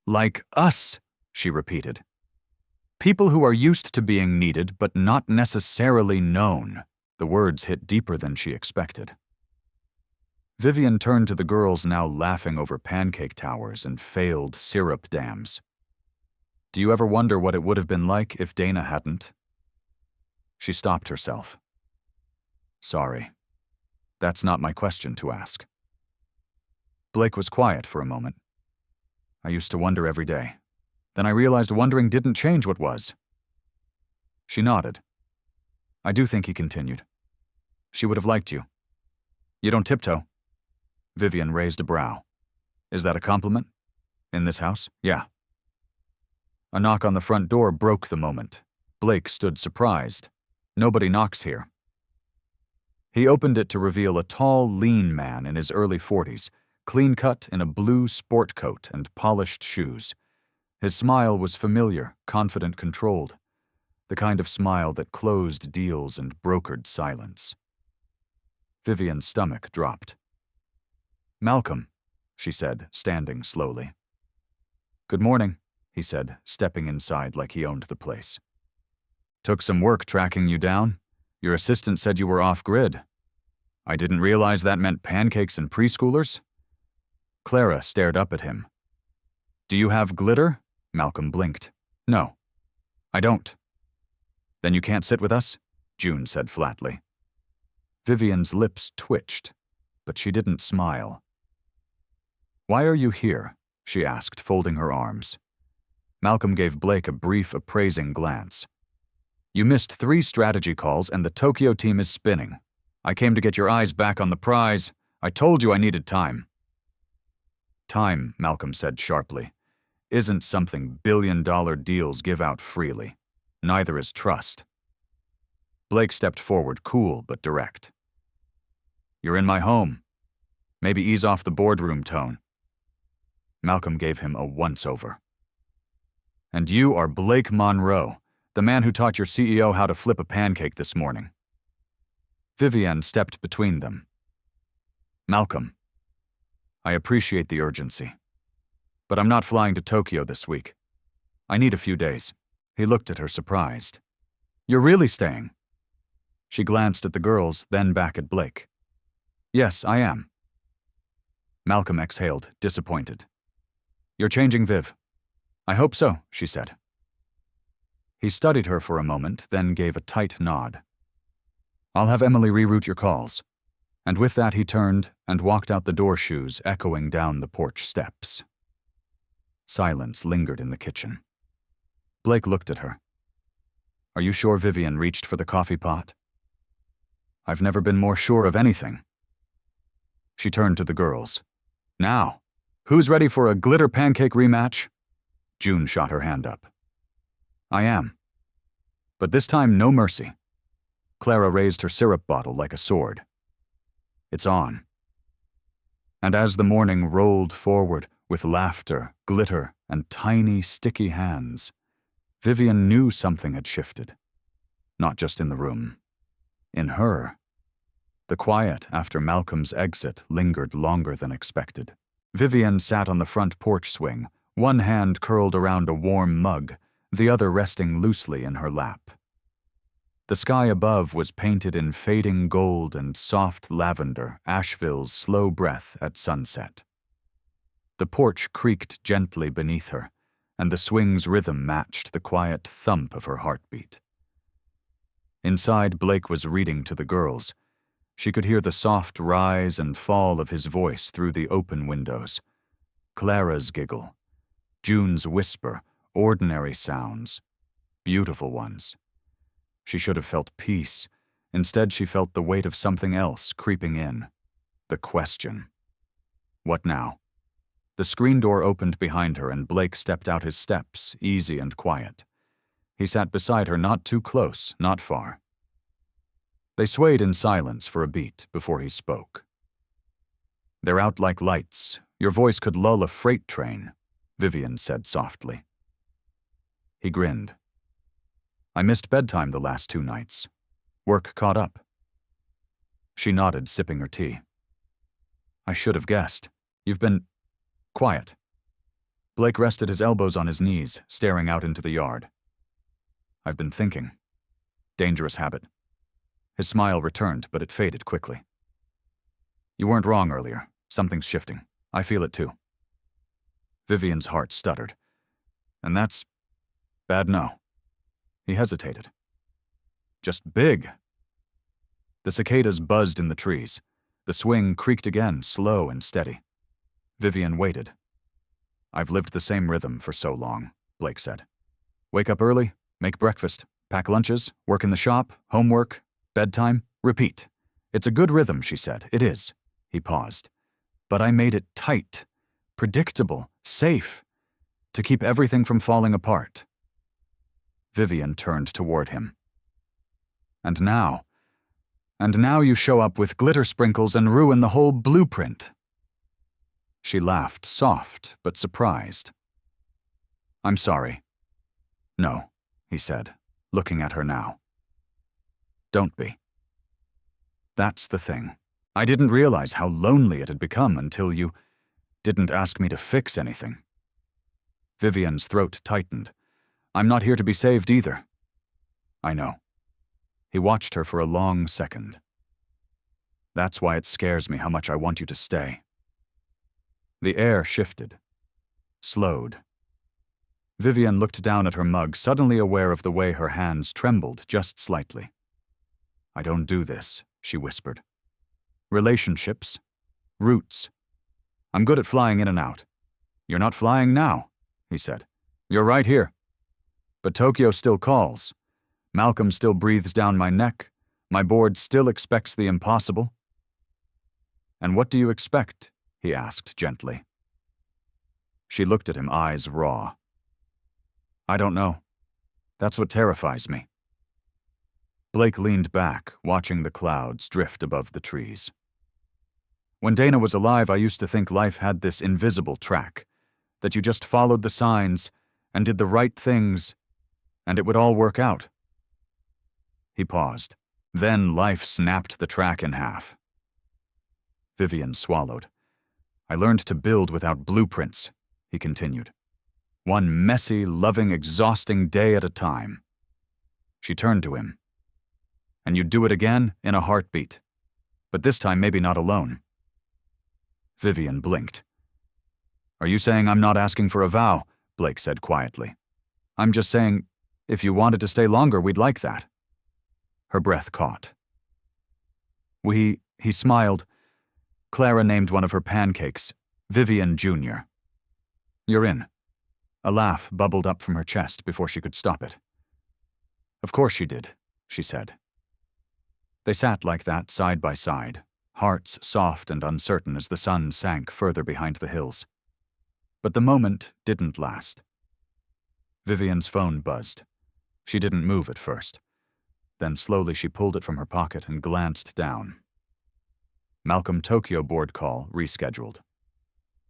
"Like us," she repeated. "People who are used to being needed but not necessarily known." The words hit deeper than she expected. Vivian turned to the girls, now laughing over pancake towers and failed syrup dams. "Do you ever wonder what it would have been like if Dana hadn't?" She stopped herself. "Sorry. That's not my question to ask." Blake was quiet for a moment. "I used to wonder every day. Then I realized wondering didn't change what was." She nodded. "I do think," he continued, "she would have liked you. You don't tiptoe." Vivian raised a brow. "Is that a compliment? In this house?" "Yeah." A knock on the front door broke the moment. Blake stood surprised. Nobody knocks here. He opened it to reveal a tall, lean man in his early 40s, clean-cut in a blue sport coat and polished shoes. His smile was familiar, confident, controlled, the kind of smile that closed deals and brokered silence. Vivian's stomach dropped. "Malcolm," she said, standing slowly. "Good morning," he said, stepping inside like he owned the place. "Took some work tracking you down. Your assistant said you were off-grid. I didn't realize that meant pancakes and preschoolers." Clara stared up at him. "Do you have glitter?" Malcolm blinked. "No, I don't." "Then you can't sit with us?" June said flatly. Vivian's lips twitched, but she didn't smile. "Why are you here?" she asked, folding her arms. Malcolm gave Blake a brief, appraising glance. "You missed 3 strategy calls and the Tokyo team is spinning. I came to get your eyes back on the prize. I told you I needed time." "Time," Malcolm said sharply, "isn't something billion-dollar deals give out freely. Neither is trust." Blake stepped forward, cool but direct. "You're in my home. Maybe ease off the boardroom tone." Malcolm gave him a once-over. "And you are Blake Monroe, the man who taught your CEO how to flip a pancake this morning." Vivienne stepped between them. "Malcolm, I appreciate the urgency, but I'm not flying to Tokyo this week. I need a few days." He looked at her, surprised. "You're really staying?" She glanced at the girls, then back at Blake. "Yes, I am." Malcolm exhaled, disappointed. "You're changing, Viv." "I hope so," she said. He studied her for a moment, then gave a tight nod. "I'll have Emily reroute your calls." And with that he turned and walked out the door, shoes echoing down the porch steps. Silence lingered in the kitchen. Blake looked at her. "Are you sure Vivienne reached for the coffee pot?" "I've never been more sure of anything." She turned to the girls. "Now, who's ready for a glitter pancake rematch?" June shot her hand up. "I am. But this time, no mercy." Clara raised her syrup bottle like a sword. "It's on." And as the morning rolled forward with laughter, glitter, and tiny, sticky hands, Vivienne knew something had shifted. Not just in the room. In her. The quiet after Malcolm's exit lingered longer than expected. Vivienne sat on the front porch swing, one hand curled around a warm mug, the other resting loosely in her lap. The sky above was painted in fading gold and soft lavender, Asheville's slow breath at sunset. The porch creaked gently beneath her, and the swing's rhythm matched the quiet thump of her heartbeat. Inside, Blake was reading to the girls. She could hear the soft rise and fall of his voice through the open windows. Clara's giggle, June's whisper, ordinary sounds, beautiful ones. She should have felt peace. Instead, she felt the weight of something else creeping in. The question. What now? The screen door opened behind her and Blake stepped out his steps, easy and quiet. He sat beside her, not too close, not far. They swayed in silence for a beat before he spoke. "They're out like lights. Your voice could lull a freight train," Vivienne said softly. He grinned. "I missed bedtime the last 2 nights. Work caught up." She nodded, sipping her tea. "I should have guessed. You've been quiet." Blake rested his elbows on his knees, staring out into the yard. "I've been thinking. Dangerous habit." His smile returned, but it faded quickly. "You weren't wrong earlier. Something's shifting. I feel it too." Vivienne's heart stuttered. "And that's bad, no." He hesitated. "Just big." The cicadas buzzed in the trees. The swing creaked again, slow and steady. Vivienne waited. "I've lived the same rhythm for so long," Blake said. "Wake up early, make breakfast, pack lunches, work in the shop, homework, bedtime, repeat. It's a good rhythm," she said. "It is." He paused. "But I made it tight, predictable, safe, to keep everything from falling apart." Vivienne turned toward him. And now you show up with glitter sprinkles and ruin the whole blueprint." She laughed, soft but surprised. "I'm sorry." "No," he said, looking at her now. "Don't be." "That's the thing. I didn't realize how lonely it had become until you didn't ask me to fix anything." Vivienne's throat tightened. "I'm not here to be saved either." "I know." He watched her for a long second. "That's why it scares me how much I want you to stay." The air shifted, slowed. Vivienne looked down at her mug, suddenly aware of the way her hands trembled just slightly. "I don't do this," she whispered. "Relationships, roots, I'm good at flying in and out. You're not flying now, he said. You're right here. But Tokyo still calls. Malcolm still breathes down my neck. My board still expects the impossible. And what do you expect? He asked gently. She looked at him, eyes raw. I don't know. That's what terrifies me. Blake leaned back, watching the clouds drift above the trees. When Dana was alive, I used to think life had this invisible track, that you just followed the signs and did the right things, and it would all work out. He paused. Then life snapped the track in half. Vivian swallowed. I learned to build without blueprints, he continued. One messy, loving, exhausting day at a time. She turned to him. And you'd do it again in a heartbeat. But this time maybe not alone. Vivian blinked. Are you saying I'm not asking for a vow? Blake said quietly. I'm just saying, if you wanted to stay longer, we'd like that. Her breath caught. He smiled. Clara named one of her pancakes, Vivian Jr. You're in. A laugh bubbled up from her chest before she could stop it. Of course you did, she said. They sat like that, side by side, hearts soft and uncertain as the sun sank further behind the hills. But the moment didn't last. Vivian's phone buzzed. She didn't move at first. Then slowly she pulled it from her pocket and glanced down. Malcolm Tokyo board call rescheduled.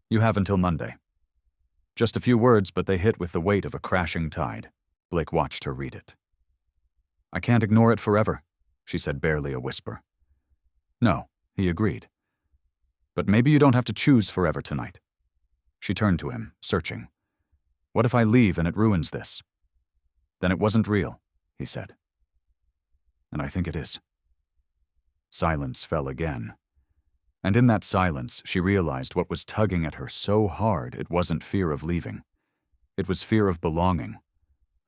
You have until Monday. Just a few words, but they hit with the weight of a crashing tide. Blake watched her read it. I can't ignore it forever, she said, barely a whisper. No, he agreed. But maybe you don't have to choose forever tonight. She turned to him, searching. What if I leave and it ruins this? Then it wasn't real, he said. And I think it is. Silence fell again. And in that silence, she realized what was tugging at her so hard it wasn't fear of leaving. It was fear of belonging,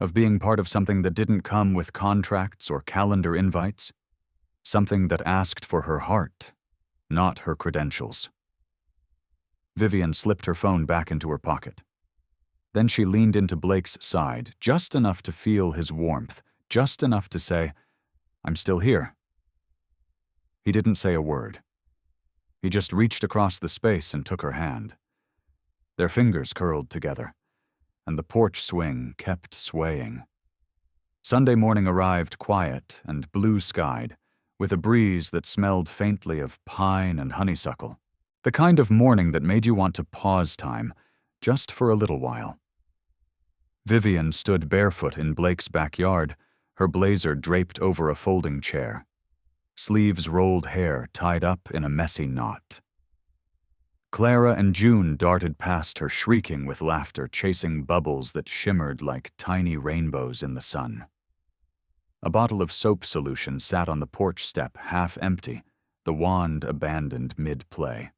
of being part of something that didn't come with contracts or calendar invites, something that asked for her heart, not her credentials. Vivian slipped her phone back into her pocket. Then she leaned into Blake's side, just enough to feel his warmth, just enough to say, I'm still here. He didn't say a word. He just reached across the space and took her hand. Their fingers curled together, and the porch swing kept swaying. Sunday morning arrived quiet and blue-skied, with a breeze that smelled faintly of pine and honeysuckle, the kind of morning that made you want to pause time, just for a little while. Vivian stood barefoot in Blake's backyard, her blazer draped over a folding chair, sleeves rolled hair tied up in a messy knot. Clara and June darted past her, shrieking with laughter, chasing bubbles that shimmered like tiny rainbows in the sun. A bottle of soap solution sat on the porch step, half empty, the wand abandoned mid-play.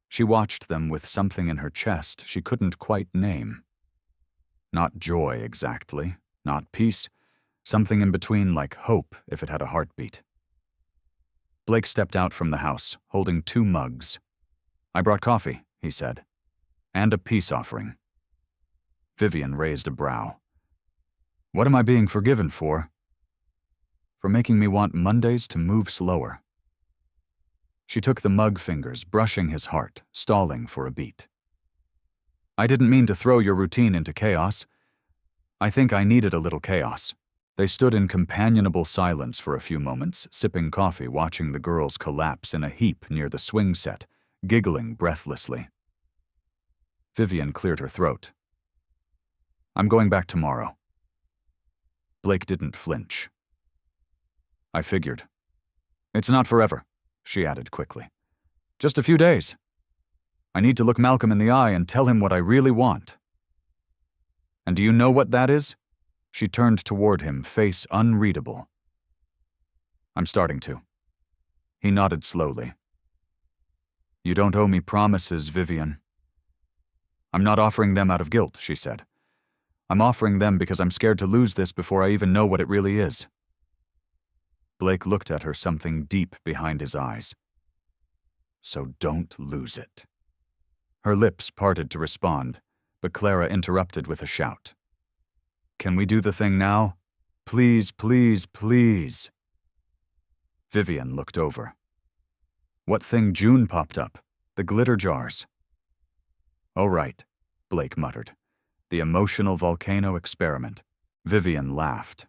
She watched them with something in her chest she couldn't quite name. Not joy exactly, not peace, something in between like hope if it had a heartbeat. Blake stepped out from the house, holding 2 mugs. I brought coffee, he said, and a peace offering. Vivian raised a brow. What am I being forgiven for? For making me want Mondays to move slower. She took the mug fingers, brushing his heart, stalling for a beat. I didn't mean to throw your routine into chaos. I think I needed a little chaos. They stood in companionable silence for a few moments, sipping coffee, watching the girls collapse in a heap near the swing set, giggling breathlessly. Vivian cleared her throat. I'm going back tomorrow. Blake didn't flinch. I figured. It's not forever, she added quickly. Just a few days. I need to look Malcolm in the eye and tell him what I really want. And do you know what that is? She turned toward him, face unreadable. I'm starting to. He nodded slowly. You don't owe me promises, Vivian. I'm not offering them out of guilt, she said. I'm offering them because I'm scared to lose this before I even know what it really is. Blake looked at her, something deep behind his eyes. So don't lose it. Her lips parted to respond, but Clara interrupted with a shout. "Can we do the thing now? Please, please, please." Vivian looked over. What thing June popped up? The glitter jars. "Oh, right," Blake muttered. "The emotional volcano experiment." Vivian laughed.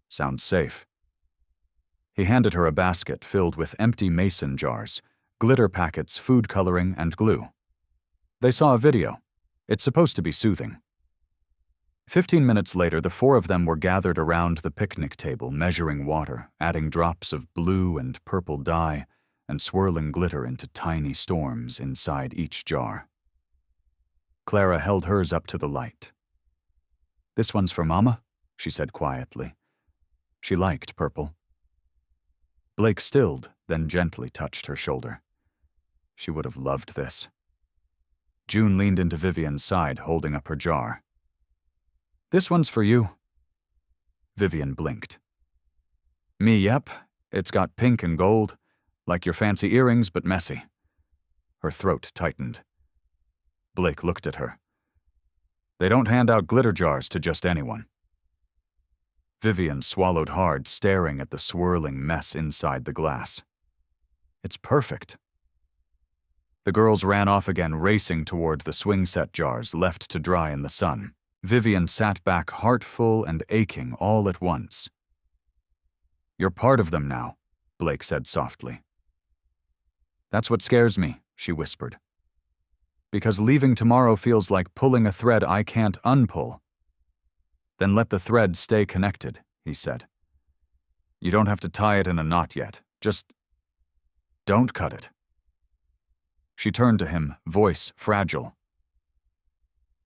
"Sounds safe." He handed her a basket filled with empty mason jars, glitter packets, food coloring, and glue. They saw a video. It's supposed to be soothing. 15 minutes later, the four of them were gathered around the picnic table, measuring water, adding drops of blue and purple dye, and swirling glitter into tiny storms inside each jar. Clara held hers up to the light. "This one's for Mama," she said quietly. She liked purple. Blake stilled, then gently touched her shoulder. She would have loved this. June leaned into Vivian's side, holding up her jar. "This one's for you." Vivian blinked. "Me, yep. It's got pink and gold, like your fancy earrings, but messy." Her throat tightened. Blake looked at her. "They don't hand out glitter jars to just anyone." Vivian swallowed hard, staring at the swirling mess inside the glass. "It's perfect." The girls ran off again, racing toward the swing set jars left to dry in the sun. Vivian sat back, heart full and aching all at once. "You're part of them now," Blake said softly. "That's what scares me," she whispered. "Because leaving tomorrow feels like pulling a thread I can't unpull." "Then let the thread stay connected," he said. "You don't have to tie it in a knot yet. Just don't cut it." She turned to him, voice fragile.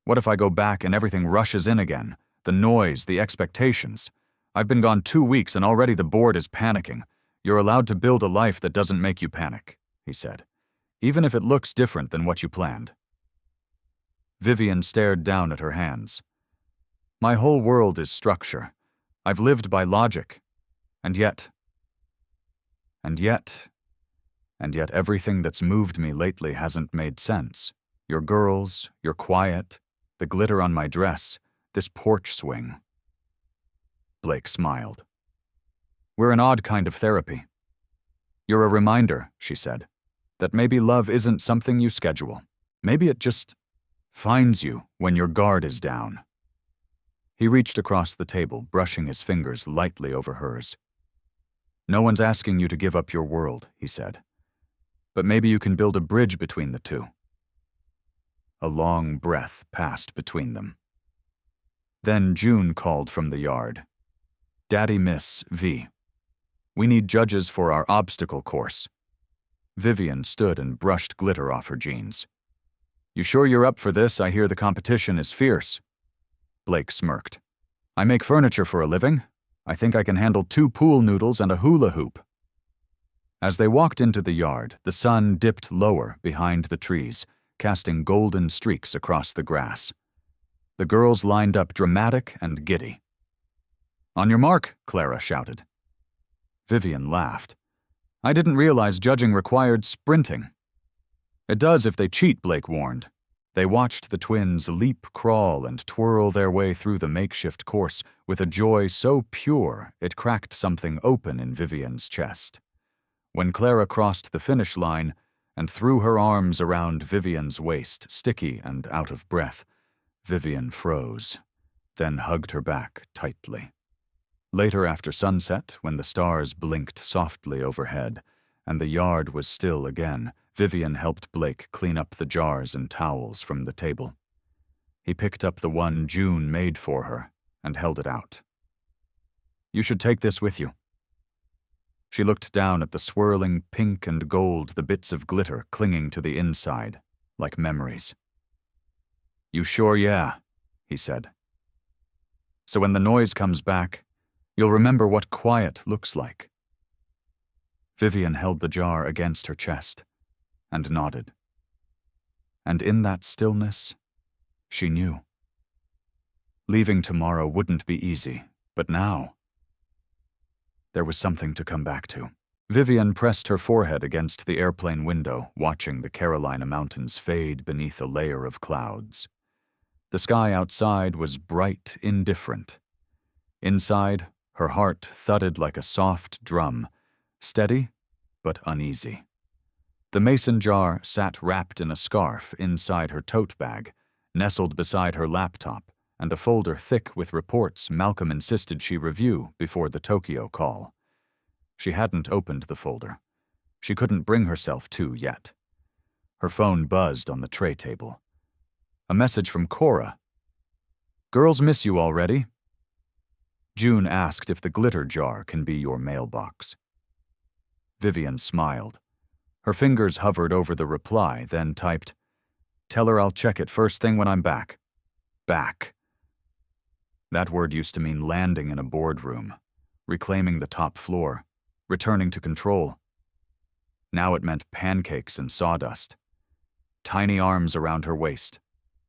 "What if I go back and everything rushes in again? The noise, the expectations. I've been gone 2 weeks and already the board is panicking. You're allowed to build a life that doesn't make you panic," he said, "even if it looks different than what you planned." Vivian stared down at her hands. "My whole world is structure. I've lived by logic. And yet everything that's moved me lately hasn't made sense. Your girls, your quiet, the glitter on my dress, this porch swing." Blake smiled. "We're an odd kind of therapy. You're a reminder," she said, "that maybe love isn't something you schedule. Maybe it just finds you when your guard is down." He reached across the table, brushing his fingers lightly over hers. "No one's asking you to give up your world," he said. "But maybe you can build a bridge between the two." A long breath passed between them. Then June called from the yard. "Daddy, Miss V. We need judges for our obstacle course." Vivian stood and brushed glitter off her jeans. "You sure you're up for this? I hear the competition is fierce." Blake smirked. "I make furniture for a living. I think I can handle 2 pool noodles and a hula hoop." As they walked into the yard, the sun dipped lower behind the trees, casting golden streaks across the grass. The girls lined up, dramatic and giddy. "On your mark," Clara shouted. Vivian laughed. "I didn't realize judging required sprinting." "It does if they cheat," Blake warned. They watched the twins leap, crawl, and twirl their way through the makeshift course with a joy so pure it cracked something open in Vivian's chest. When Clara crossed the finish line and threw her arms around Vivian's waist, sticky and out of breath, Vivian froze, then hugged her back tightly. Later, after sunset, when the stars blinked softly overhead and the yard was still again, Vivian helped Blake clean up the jars and towels from the table. He picked up the one June made for her and held it out. "You should take this with you." She looked down at the swirling pink and gold, the bits of glitter clinging to the inside, like memories. "You sure, yeah," he said. "So when the noise comes back, you'll remember what quiet looks like." Vivian held the jar against her chest and nodded. And in that stillness, she knew. Leaving tomorrow wouldn't be easy, but now there was something to come back to. Vivian pressed her forehead against the airplane window, watching the Carolina mountains fade beneath a layer of clouds. The sky outside was bright, indifferent. Inside, her heart thudded like a soft drum, steady but uneasy. The mason jar sat wrapped in a scarf inside her tote bag, nestled beside her laptop, and a folder thick with reports Malcolm insisted she review before the Tokyo call. She hadn't opened the folder. She couldn't bring herself to yet. Her phone buzzed on the tray table. A message from Cora. "Girls miss you already." June asked if the glitter jar can be your mailbox. Vivian smiled. Her fingers hovered over the reply, then typed, "Tell her I'll check it first thing when I'm back." Back. That word used to mean landing in a boardroom, reclaiming the top floor, returning to control. Now it meant pancakes and sawdust, tiny arms around her waist,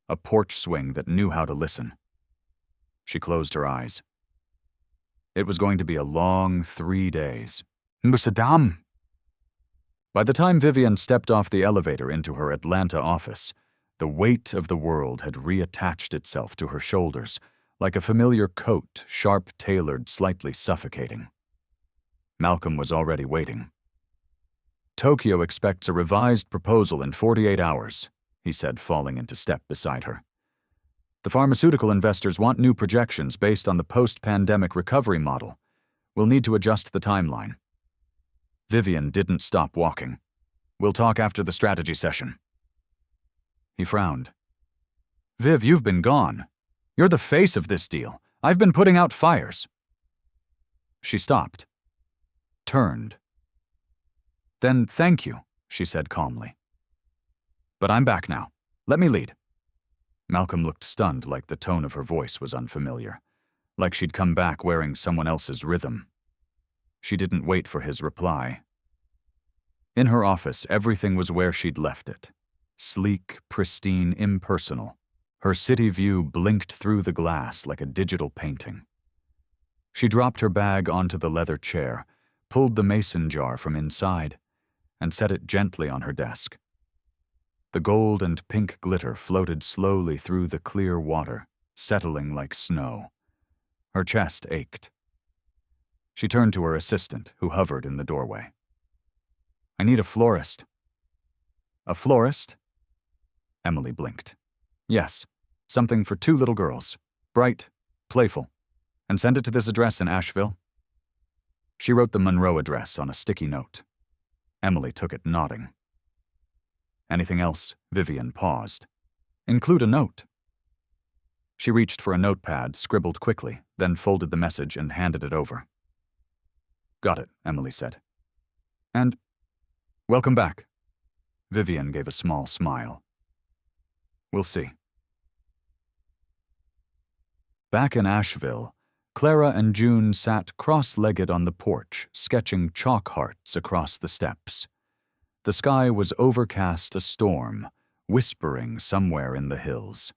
a porch swing that knew how to listen. She closed her eyes. It was going to be a long 3 days. Musadam! By the time Vivian stepped off the elevator into her Atlanta office, the weight of the world had reattached itself to her shoulders, like a familiar coat, sharp-tailored, slightly suffocating. Malcolm was already waiting. "Tokyo expects a revised proposal in 48 hours, he said, falling into step beside her. "The pharmaceutical investors want new projections based on the post-pandemic recovery model. We'll need to adjust the timeline." Vivian didn't stop walking. "We'll talk after the strategy session." He frowned. "Viv, you've been gone. You're the face of this deal. I've been putting out fires." She stopped. Turned. "Then thank you," she said calmly. "But I'm back now. Let me lead." Malcolm looked stunned, like the tone of her voice was unfamiliar, like she'd come back wearing someone else's rhythm. She didn't wait for his reply. In her office, everything was where she'd left it. Sleek, pristine, impersonal. Her city view blinked through the glass like a digital painting. She dropped her bag onto the leather chair, pulled the mason jar from inside, and set it gently on her desk. The gold and pink glitter floated slowly through the clear water, settling like snow. Her chest ached. She turned to her assistant, who hovered in the doorway. "I need a florist." "A florist?" Emily blinked. "Yes, something for 2 little girls. Bright, playful. And send it to this address in Asheville." She wrote the Monroe address on a sticky note. Emily took it, nodding. "Anything else?" Vivian paused. "Include a note." She reached for a notepad, scribbled quickly, then folded the message and handed it over. "Got it," Emily said. "And welcome back." Vivian gave a small smile. "We'll see." Back in Asheville, Clara and June sat cross-legged on the porch, sketching chalk hearts across the steps. The sky was overcast a storm, whispering somewhere in the hills.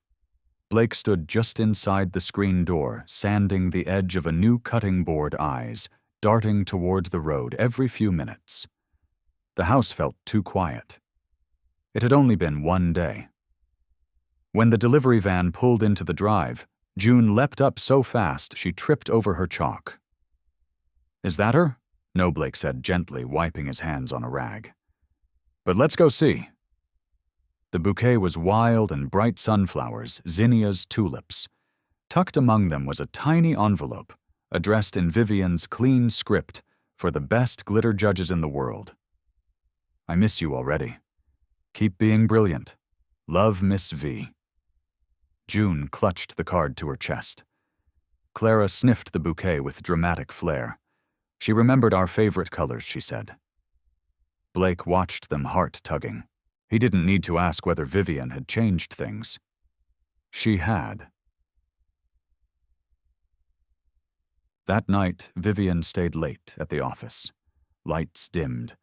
Blake stood just inside the screen door, sanding the edge of a new cutting board eyes, darting toward the road every few minutes. The house felt too quiet. It had only been 1 day. When the delivery van pulled into the drive, June leapt up so fast she tripped over her chalk. "Is that her?" No, Blake said gently, wiping his hands on a rag. "But let's go see." The bouquet was wild and bright sunflowers, zinnias, tulips. Tucked among them was a tiny envelope, addressed in Vivian's clean script for the best glitter judges in the world. "I miss you already. Keep being brilliant. Love, Miss V." June clutched the card to her chest. Clara sniffed the bouquet with dramatic flair. "She remembered our favorite colors," she said. Blake watched them, heart-tugging. He didn't need to ask whether Vivian had changed things. She had. That night, Vivian stayed late at the office. Lights dimmed.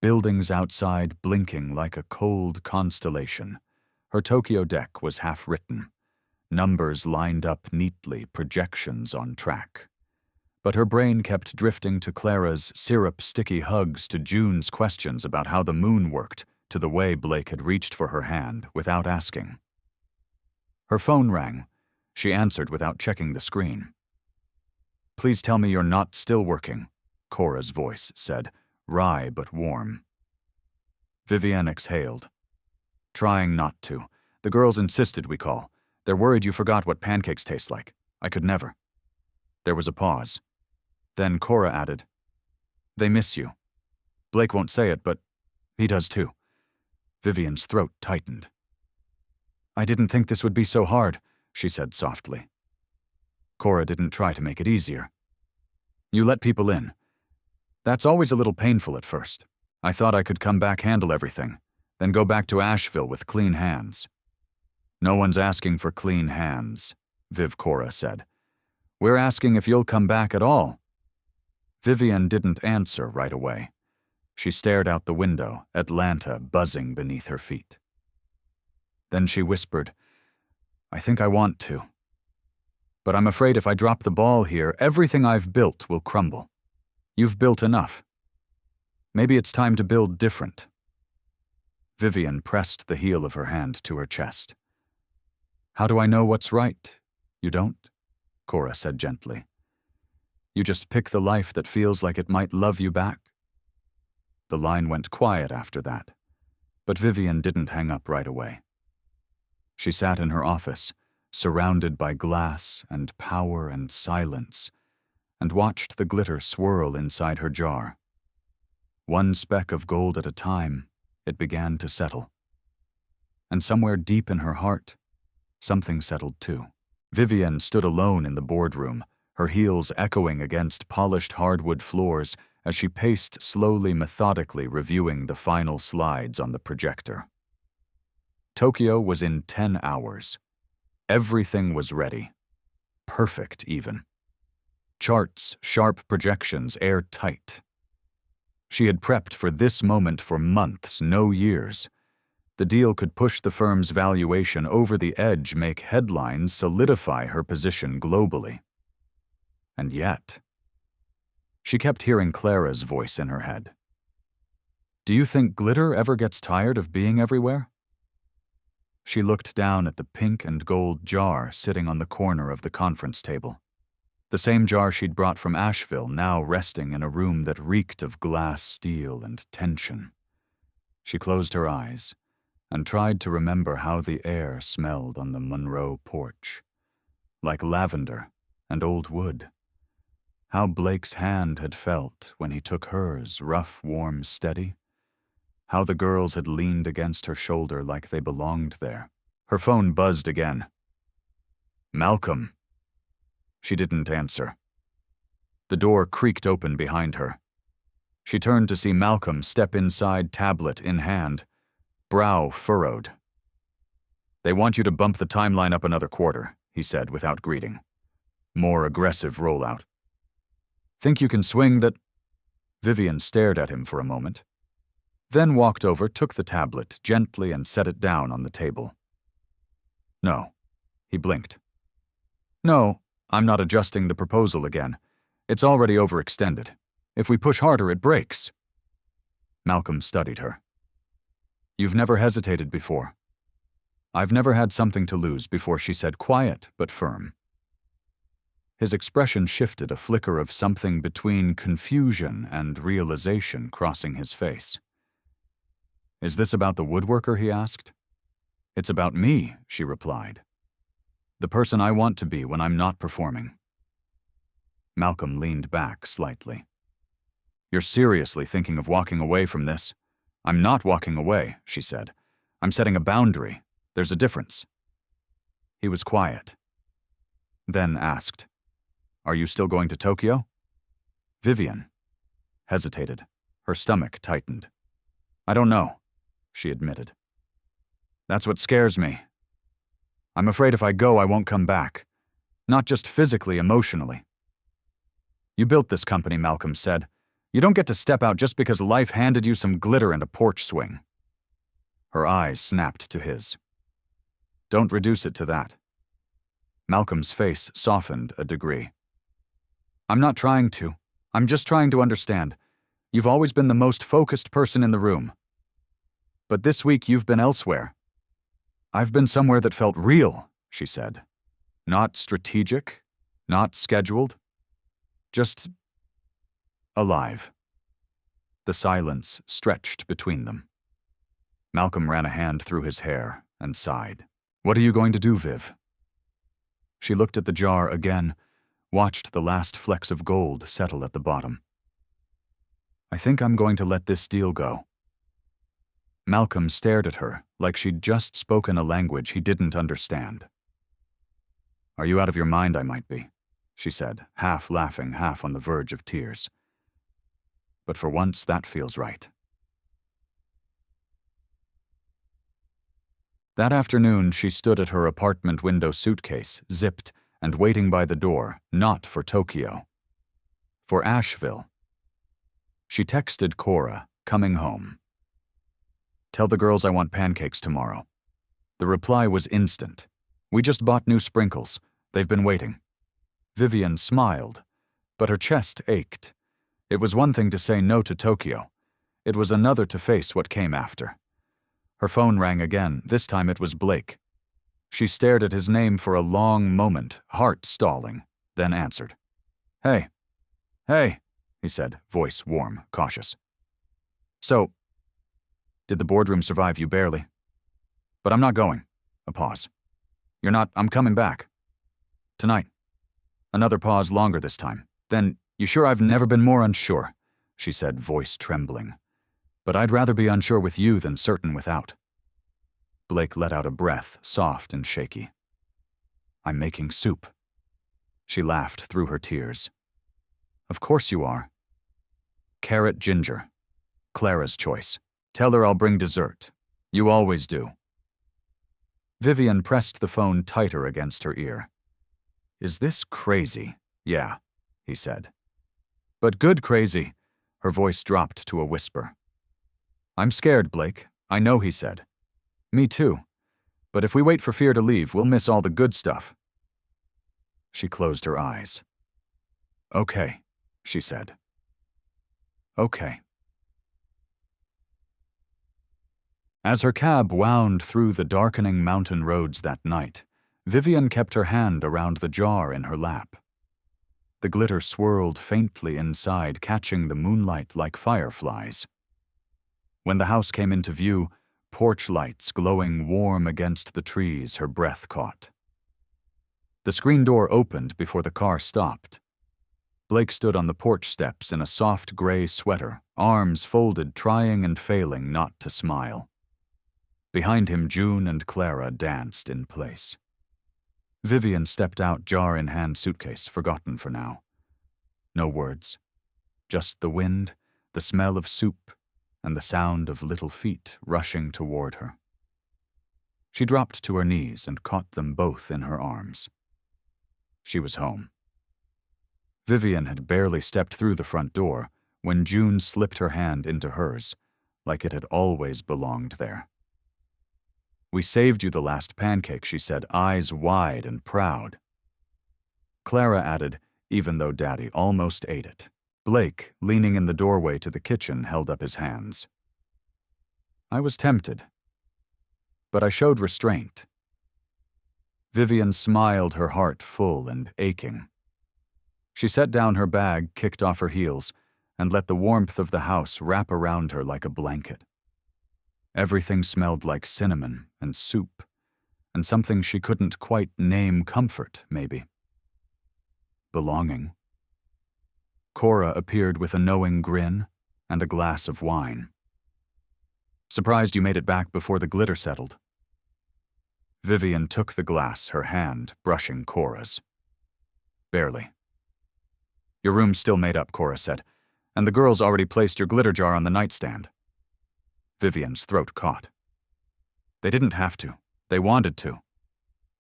Buildings outside blinking like a cold constellation. Her Tokyo deck was half-written. Numbers lined up neatly, projections on track. But her brain kept drifting to Clara's syrup-sticky hugs, to June's questions about how the moon worked, to the way Blake had reached for her hand without asking. Her phone rang. She answered without checking the screen. "Please tell me you're not still working," Cora's voice said, wry but warm. Vivienne exhaled. "Trying not to. The girls insisted we call. They're worried you forgot what pancakes taste like. I could never." There was a pause. Then Cora added, "They miss you. Blake won't say it, but he does too." Vivian's throat tightened. "I didn't think this would be so hard," she said softly. Cora didn't try to make it easier. "You let people in. That's always a little painful at first. I thought I could come back, handle everything, then go back to Asheville with clean hands." "No one's asking for clean hands," Cora said. "We're asking if you'll come back at all." Vivian didn't answer right away. She stared out the window, Atlanta buzzing beneath her feet. Then she whispered, "I think I want to. But I'm afraid if I drop the ball here, everything I've built will crumble. You've built enough. Maybe it's time to build different." Vivian pressed the heel of her hand to her chest. "How do I know what's right?" "You don't," Cora said gently. "You just pick the life that feels like it might love you back." The line went quiet after that, but Vivian didn't hang up right away. She sat in her office, surrounded by glass and power and silence, and watched the glitter swirl inside her jar. One speck of gold at a time, it began to settle. And somewhere deep in her heart, something settled too. Vivian stood alone in the boardroom, her heels echoing against polished hardwood floors as she paced slowly, methodically, reviewing the final slides on the projector. Tokyo was in 10 hours. Everything was ready. Perfect, even. Charts, sharp projections, airtight. She had prepped for this moment for months, no years. The deal could push the firm's valuation over the edge, make headlines, solidify her position globally. And yet, she kept hearing Clara's voice in her head. "Do you think glitter ever gets tired of being everywhere?" She looked down at the pink and gold jar sitting on the corner of the conference table. The same jar she'd brought from Asheville, now resting in a room that reeked of glass, steel, and tension. She closed her eyes and tried to remember how the air smelled on the Monroe porch. Like lavender and old wood. How Blake's hand had felt when he took hers, rough, warm, steady. How the girls had leaned against her shoulder like they belonged there. Her phone buzzed again. "Malcolm." She didn't answer. The door creaked open behind her. She turned to see Malcolm step inside, tablet in hand, brow furrowed. "They want you to bump the timeline up another quarter," he said without greeting. "More aggressive rollout." "Think you can swing that?" Vivian stared at him for a moment, then walked over, took the tablet gently and set it down on the table. "No." He blinked. "No, I'm not adjusting the proposal again. It's already overextended. If we push harder, it breaks." Malcolm studied her. "You've never hesitated before." "I've never had something to lose before," she said, quiet but firm. His expression shifted, a flicker of something between confusion and realization crossing his face. "Is this about the woodworker?" he asked. "It's about me," she replied. "The person I want to be when I'm not performing." Malcolm leaned back slightly. "You're seriously thinking of walking away from this?" "I'm not walking away," she said. "I'm setting a boundary. There's a difference." He was quiet. Then asked, "Are you still going to Tokyo?" Vivian hesitated. Her stomach tightened. "I don't know," she admitted. "That's what scares me. I'm afraid if I go, I won't come back. Not just physically, emotionally." "You built this company," Malcolm said. "You don't get to step out just because life handed you some glitter and a porch swing." Her eyes snapped to his. "Don't reduce it to that." Malcolm's face softened a degree. I'm not trying to. I'm just trying to understand. You've always been the most focused person in the room. But this week you've been elsewhere. I've been somewhere that felt real, she said. Not strategic, not scheduled, just alive. The silence stretched between them. Malcolm ran a hand through his hair and sighed. What are you going to do, Viv? She looked at the jar again, watched the last flecks of gold settle at the bottom. I think I'm going to let this deal go. Malcolm stared at her like she'd just spoken a language he didn't understand. Are you out of your mind? I might be, she said, half laughing, half on the verge of tears. But for once, that feels right. That afternoon, she stood at her apartment window, suitcase zipped and waiting by the door, not for Tokyo, for Asheville. She texted Cora, coming home. Tell the girls I want pancakes tomorrow. The reply was instant. We just bought new sprinkles. They've been waiting. Vivian smiled, but her chest ached. It was one thing to say no to Tokyo. It was another to face what came after. Her phone rang again. This time it was Blake. She stared at his name for a long moment, heart stalling, then answered. Hey. Hey, he said, voice warm, cautious. So, did the boardroom survive you barely? But I'm not going. A pause. You're not, I'm coming back. Tonight. Another pause, longer this time. Then, you sure I've never been more unsure, she said, voice trembling. But I'd rather be unsure with you than certain without. Blake let out a breath, soft and shaky. I'm making soup. She laughed through her tears. Of course you are. Carrot ginger. Clara's choice. Tell her I'll bring dessert. You always do. Vivian pressed the phone tighter against her ear. Is this crazy? Yeah, he said. But good crazy. Her voice dropped to a whisper. I'm scared, Blake. I know, he said. Me too. But if we wait for fear to leave, we'll miss all the good stuff. She closed her eyes. Okay, she said. Okay. As her cab wound through the darkening mountain roads that night, Vivian kept her hand around the jar in her lap. The glitter swirled faintly inside, catching the moonlight like fireflies. When the house came into view, porch lights glowing warm against the trees, her breath caught. The screen door opened before the car stopped. Blake stood on the porch steps in a soft gray sweater, arms folded, trying and failing not to smile. Behind him, June and Clara danced in place. Vivian stepped out, jar in hand, suitcase forgotten for now. No words, just the wind, the smell of soup, and the sound of little feet rushing toward her. She dropped to her knees and caught them both in her arms. She was home. Vivian had barely stepped through the front door when June slipped her hand into hers, like it had always belonged there. We saved you the last pancake, she said, eyes wide and proud. Clara added, even though Daddy almost ate it. Blake, leaning in the doorway to the kitchen, held up his hands. I was tempted, but I showed restraint. Vivian smiled, her heart full and aching. She set down her bag, kicked off her heels, and let the warmth of the house wrap around her like a blanket. Everything smelled like cinnamon and soup, and something she couldn't quite name, comfort, maybe. Belonging. Cora appeared with a knowing grin and a glass of wine. Surprised you made it back before the glitter settled. Vivian took the glass, her hand brushing Cora's. Barely. Your room's still made up, Cora said, and the girls already placed your glitter jar on the nightstand. Vivian's throat caught. They didn't have to. They wanted to,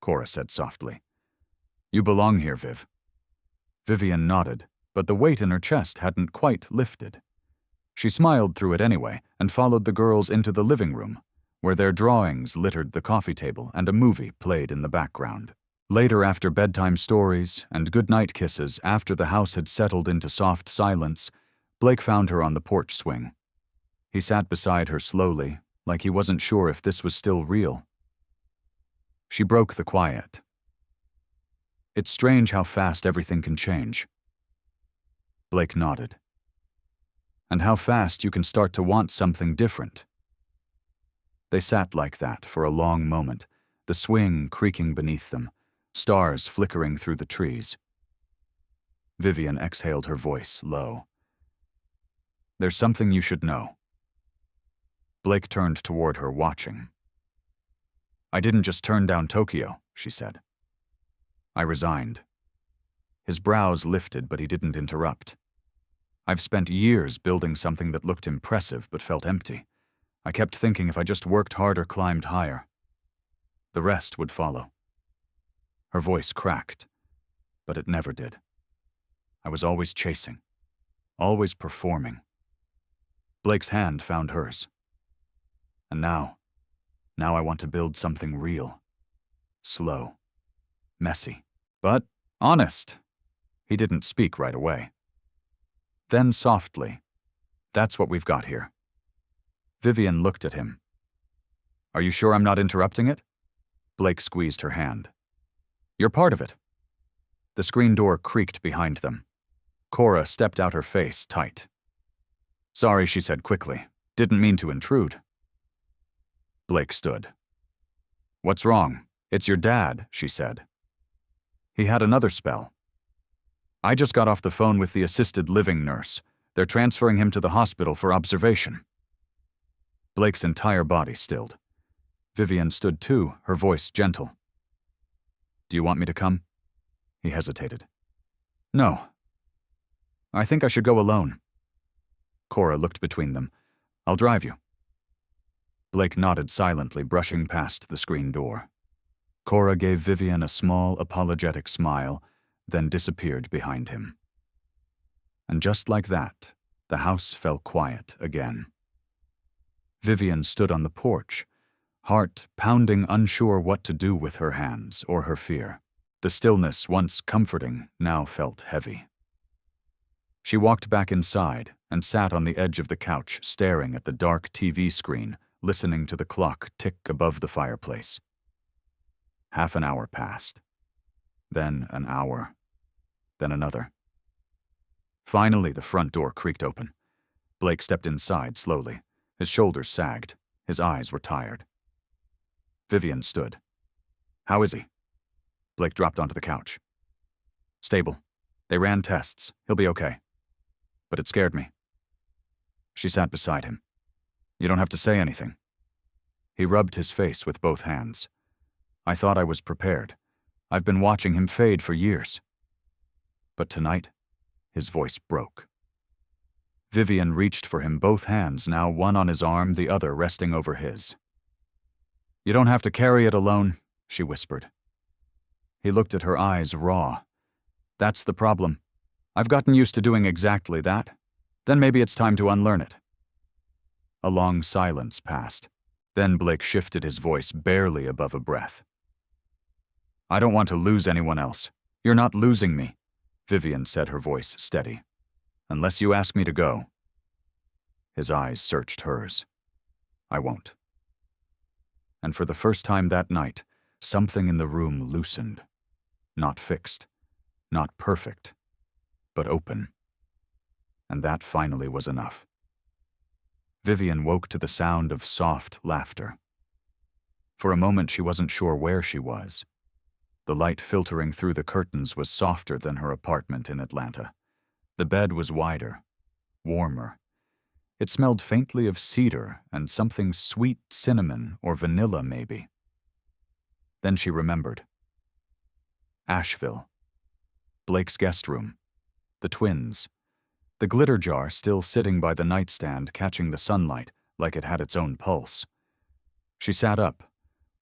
Cora said softly. You belong here, Viv. Vivian nodded, but the weight in her chest hadn't quite lifted. She smiled through it anyway and followed the girls into the living room, where their drawings littered the coffee table and a movie played in the background. Later, after bedtime stories and goodnight kisses after the house had settled into soft silence, Blake found her on the porch swing. He sat beside her slowly, like he wasn't sure if this was still real. She broke the quiet. "It's strange how fast everything can change." Blake nodded. "And how fast you can start to want something different." They sat like that for a long moment, the swing creaking beneath them, stars flickering through the trees. Vivian exhaled, her voice low. "There's something you should know." Blake turned toward her, watching. "I didn't just turn down Tokyo," she said. "I resigned." His brows lifted, but he didn't interrupt. "I've spent years building something that looked impressive but felt empty. I kept thinking if I just worked harder, climbed higher, the rest would follow." Her voice cracked, but it never did. "I was always chasing, always performing." Blake's hand found hers. "And now I want to build something real. Slow. Messy. But honest." He didn't speak right away. Then softly, "That's what we've got here." Vivian looked at him. "Are you sure I'm not interrupting it?" Blake squeezed her hand. "You're part of it." The screen door creaked behind them. Cora stepped out, her face tight. "Sorry," she said quickly. "Didn't mean to intrude." Blake stood. "What's wrong?" "It's your dad," she said. "He had another spell." "I just got off the phone with the assisted living nurse. They're transferring him to the hospital for observation." Blake's entire body stilled. Vivian stood too, her voice gentle. "Do you want me to come?" He hesitated. "No. I think I should go alone." Cora looked between them. "I'll drive you." Blake nodded silently, brushing past the screen door. Cora gave Vivian a small, apologetic smile, then disappeared behind him. And just like that, the house fell quiet again. Vivian stood on the porch, heart pounding, unsure what to do with her hands or her fear. The stillness, once comforting, now felt heavy. She walked back inside and sat on the edge of the couch, staring at the dark TV screen, listening to the clock tick above the fireplace. Half an hour passed. Then an hour. Then another. Finally, the front door creaked open. Blake stepped inside slowly. His shoulders sagged. His eyes were tired. Vivian stood. "How is he?" Blake dropped onto the couch. "Stable. They ran tests. He'll be okay." "But it scared me." She sat beside him. "You don't have to say anything." He rubbed his face with both hands. "I thought I was prepared. I've been watching him fade for years." But tonight, his voice broke. Vivian reached for him, both hands now, one on his arm, the other resting over his. "You don't have to carry it alone," she whispered. He looked at her, eyes raw. "That's the problem. I've gotten used to doing exactly that. Then maybe it's time to unlearn it." A long silence passed. Then Blake shifted, his voice barely above a breath. "I don't want to lose anyone else. You're not losing me," Vivian said, her voice steady. "Unless you ask me to go." His eyes searched hers. "I won't." And for the first time that night, something in the room loosened. Not fixed, not perfect, but open. And that finally was enough. Vivian woke to the sound of soft laughter. For a moment she wasn't sure where she was. The light filtering through the curtains was softer than her apartment in Atlanta. The bed was wider, warmer. It smelled faintly of cedar and something sweet, cinnamon or vanilla maybe. Then she remembered. Asheville. Blake's guest room. The twins. The glitter jar still sitting by the nightstand, catching the sunlight like it had its own pulse. She sat up,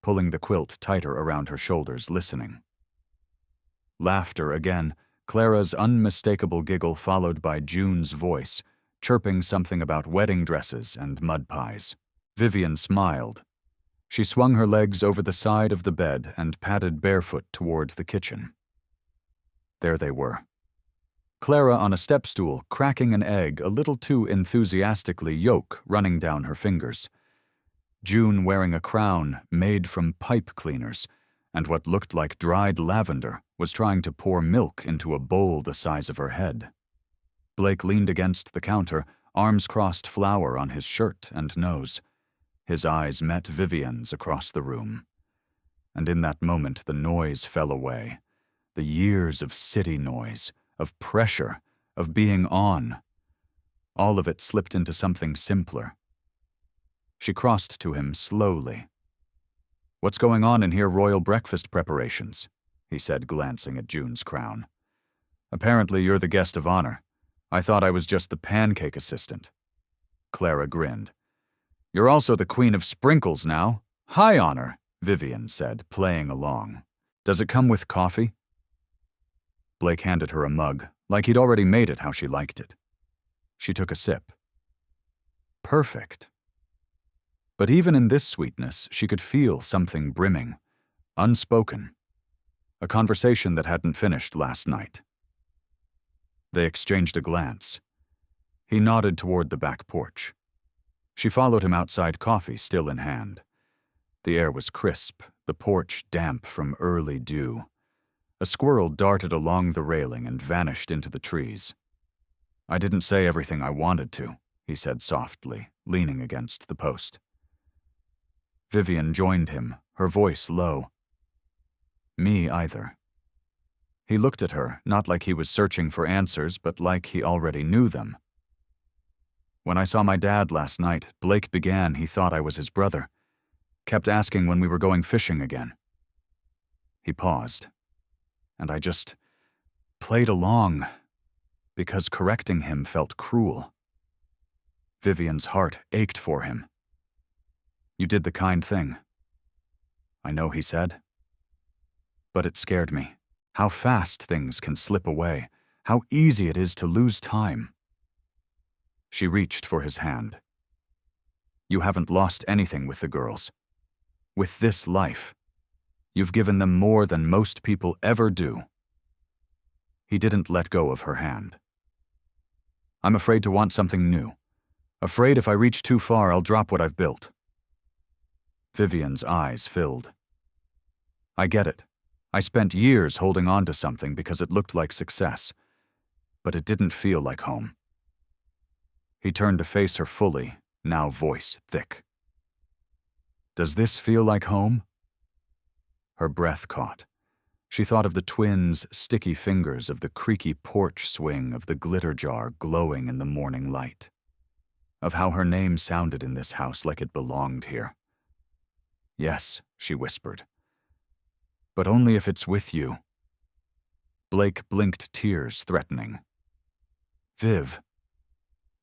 pulling the quilt tighter around her shoulders, listening. Laughter again, Clara's unmistakable giggle followed by June's voice, chirping something about wedding dresses and mud pies. Vivian smiled. She swung her legs over the side of the bed and padded barefoot toward the kitchen. There they were. Clara on a step stool, cracking an egg a little too enthusiastically, yolk running down her fingers. June wearing a crown made from pipe cleaners, and what looked like dried lavender was trying to pour milk into a bowl the size of her head. Blake leaned against the counter, arms crossed, flour on his shirt and nose. His eyes met Vivian's across the room. And in that moment the noise fell away. The years of city noise, of pressure, of being on. All of it slipped into something simpler. She crossed to him slowly. "What's going on in here, royal breakfast preparations?" he said, glancing at June's crown. "Apparently you're the guest of honor. I thought I was just the pancake assistant." Clara grinned. "You're also the queen of sprinkles now. High honor," Vivian said, playing along. "Does it come with coffee?" Blake handed her a mug, like he'd already made it how she liked it. She took a sip. Perfect. But even in this sweetness, she could feel something brimming, unspoken. A conversation that hadn't finished last night. They exchanged a glance. He nodded toward the back porch. She followed him outside, coffee still in hand. The air was crisp, the porch damp from early dew. A squirrel darted along the railing and vanished into the trees. "I didn't say everything I wanted to," he said softly, leaning against the post. Vivian joined him, her voice low. "Me either." He looked at her, not like he was searching for answers, but like he already knew them. "When I saw my dad last night, Blake began he thought I was his brother. Kept asking when we were going fishing again." He paused. And I just played along, because correcting him felt cruel. Vivian's heart ached for him. "You did the kind thing." "I know," he said. "But it scared me. How fast things can slip away. How easy it is to lose time." She reached for his hand. "You haven't lost anything with the girls. With this life. You've given them more than most people ever do." He didn't let go of her hand. "I'm afraid to want something new. Afraid if I reach too far, I'll drop what I've built." Vivian's eyes filled. "I get it. I spent years holding on to something because it looked like success, but it didn't feel like home." He turned to face her fully, now voice thick. "Does this feel like home?" Her breath caught. She thought of the twins' sticky fingers, of the creaky porch swing, of the glitter jar glowing in the morning light. Of how her name sounded in this house like it belonged here. "Yes," she whispered. "But only if it's with you." Blake blinked, tears threatening. "Viv."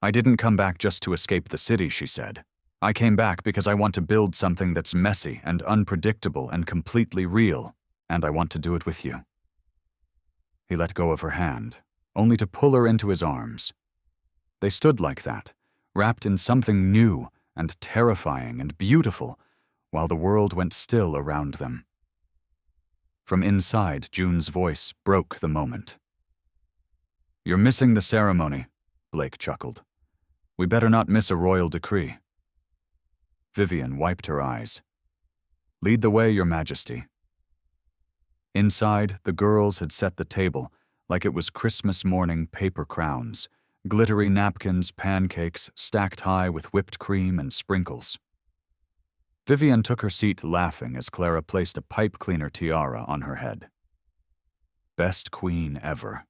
"I didn't come back just to escape the city," she said. "I came back because I want to build something that's messy and unpredictable and completely real, and I want to do it with you." He let go of her hand, only to pull her into his arms. They stood like that, wrapped in something new and terrifying and beautiful, while the world went still around them. From inside, June's voice broke the moment. "You're missing the ceremony," Blake chuckled. "We better not miss a royal decree." Vivian wiped her eyes. "Lead the way, Your Majesty." Inside, the girls had set the table like it was Christmas morning paper crowns, glittery napkins, pancakes stacked high with whipped cream and sprinkles. Vivian took her seat laughing as Clara placed a pipe cleaner tiara on her head. "Best queen ever,"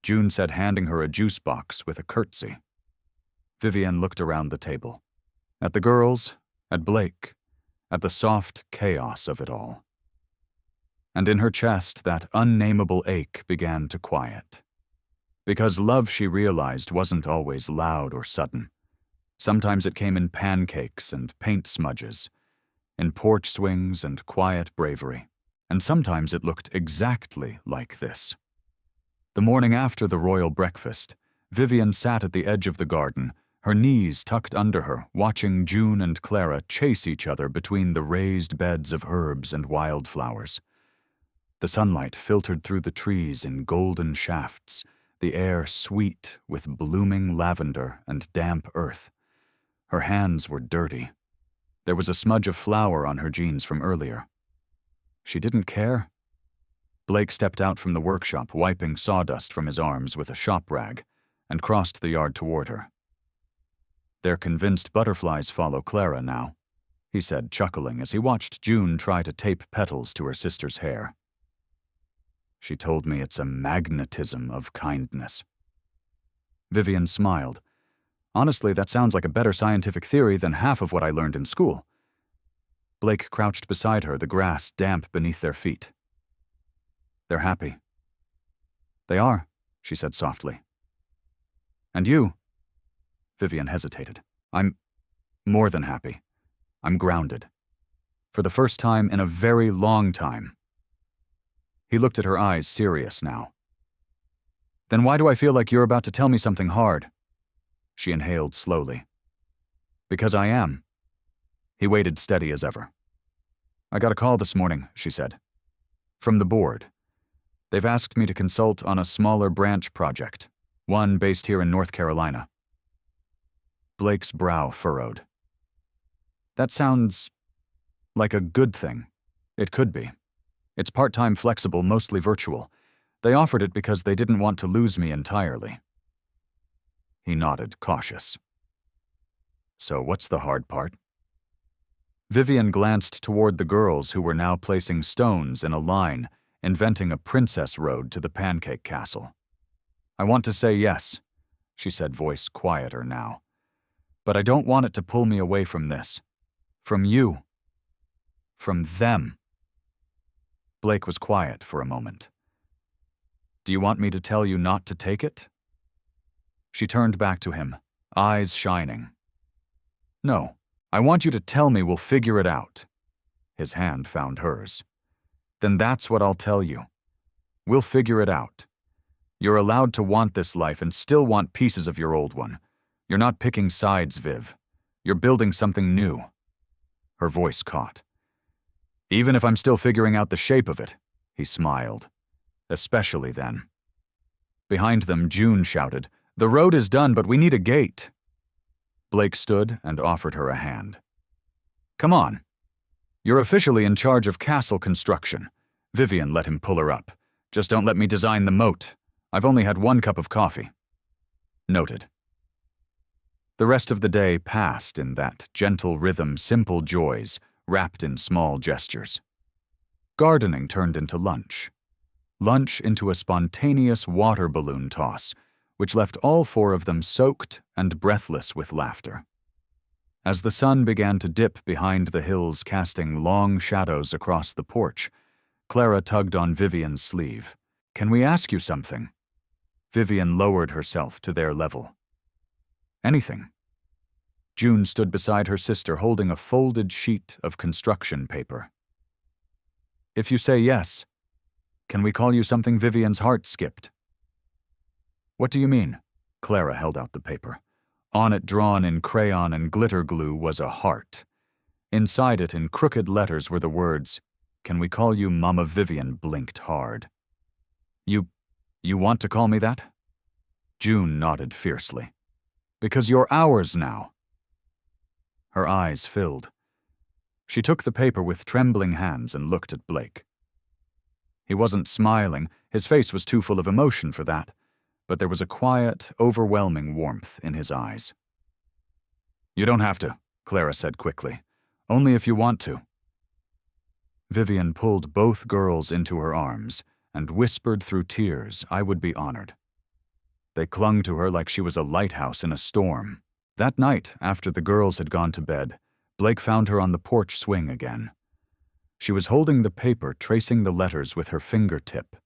June said, handing her a juice box with a curtsy. Vivian looked around the table. At the girls, at Blake, at the soft chaos of it all. And in her chest, that unnameable ache began to quiet. Because love, she realized, wasn't always loud or sudden. Sometimes it came in pancakes and paint smudges, in porch swings and quiet bravery. And sometimes it looked exactly like this. The morning after the royal breakfast, Vivian sat at the edge of the garden, her knees tucked under her, watching June and Clara chase each other between the raised beds of herbs and wildflowers. The sunlight filtered through the trees in golden shafts, the air sweet with blooming lavender and damp earth. Her hands were dirty. There was a smudge of flour on her jeans from earlier. She didn't care. Blake stepped out from the workshop, wiping sawdust from his arms with a shop rag, and crossed the yard toward her. "They're convinced butterflies follow Clara now," he said, chuckling as he watched June try to tape petals to her sister's hair. "She told me it's a magnetism of kindness." Vivian smiled. "Honestly, that sounds like a better scientific theory than half of what I learned in school." Blake crouched beside her, the grass damp beneath their feet. "They're happy." "They are," she said softly. "And you?" Vivian hesitated. "I'm more than happy. I'm grounded. For the first time in a very long time." He looked at her eyes, serious now. "Then why do I feel like you're about to tell me something hard?" She inhaled slowly. "Because I am." He waited steady as ever. "I got a call this morning," she said. "From the board. They've asked me to consult on a smaller branch project, one based here in North Carolina." Blake's brow furrowed. "That sounds like a good thing." "It could be. It's part-time, flexible, mostly virtual. They offered it because they didn't want to lose me entirely." He nodded, cautious. "So what's the hard part?" Vivian glanced toward the girls who were now placing stones in a line, inventing a princess road to the pancake castle. "I want to say yes," she said, voice quieter now. "But I don't want it to pull me away from this. From you. From them." Blake was quiet for a moment. "Do you want me to tell you not to take it?" She turned back to him, eyes shining. "No, I want you to tell me we'll figure it out." His hand found hers. "Then that's what I'll tell you. We'll figure it out. You're allowed to want this life and still want pieces of your old one. You're not picking sides, Viv. You're building something new." Her voice caught. "Even if I'm still figuring out the shape of it," he smiled. "Especially then." Behind them, June shouted, "The road is done, but we need a gate." Blake stood and offered her a hand. "Come on. You're officially in charge of castle construction." Vivian let him pull her up. "Just don't let me design the moat. I've only had one cup of coffee." Noted. The rest of the day passed in that gentle rhythm, simple joys, wrapped in small gestures. Gardening turned into lunch. Lunch into a spontaneous water balloon toss, which left all four of them soaked and breathless with laughter. As the sun began to dip behind the hills, casting long shadows across the porch, Clara tugged on Vivian's sleeve. "Can we ask you something?" Vivian lowered herself to their level. "Anything." June stood beside her sister, holding a folded sheet of construction paper. "If you say yes, can we call you something?" Vivian's heart skipped. "What do you mean?" Clara held out the paper. On it, drawn in crayon and glitter glue, was a heart. Inside it, in crooked letters, were the words, "Can we call you Mama?" Vivian blinked hard. You want to call me that?" June nodded fiercely. "Because you're ours now." Her eyes filled. She took the paper with trembling hands and looked at Blake. He wasn't smiling, his face was too full of emotion for that, but there was a quiet, overwhelming warmth in his eyes. "You don't have to," Clara said quickly. "Only if you want to." Vivian pulled both girls into her arms and whispered through tears, "I would be honored." They clung to her like she was a lighthouse in a storm. That night, after the girls had gone to bed, Blake found her on the porch swing again. She was holding the paper, tracing the letters with her fingertip.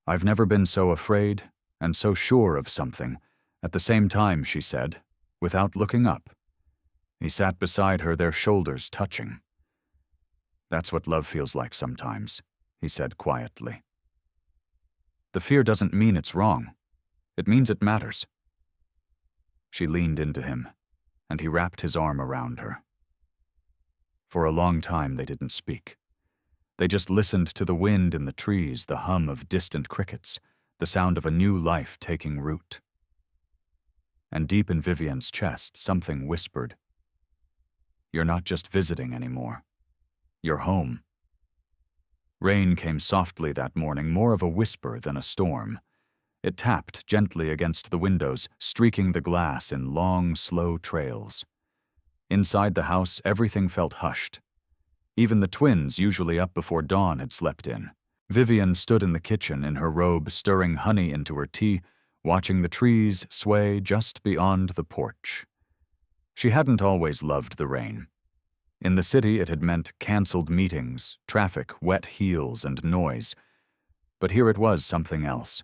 "I've never been so afraid and so sure of something at the same time," she said, without looking up. He sat beside her, their shoulders touching. "That's what love feels like sometimes," he said quietly. "The fear doesn't mean it's wrong. It means it matters." She leaned into him, and he wrapped his arm around her. For a long time they didn't speak. They just listened to the wind in the trees, the hum of distant crickets, the sound of a new life taking root. And deep in Vivian's chest, something whispered, "You're not just visiting anymore. You're home." Rain came softly that morning, more of a whisper than a storm. It tapped gently against the windows, streaking the glass in long, slow trails. Inside the house, everything felt hushed. Even the twins, usually up before dawn, had slept in. Vivian stood in the kitchen in her robe, stirring honey into her tea, watching the trees sway just beyond the porch. She hadn't always loved the rain. In the city, it had meant canceled meetings, traffic, wet heels, and noise. But here it was something else.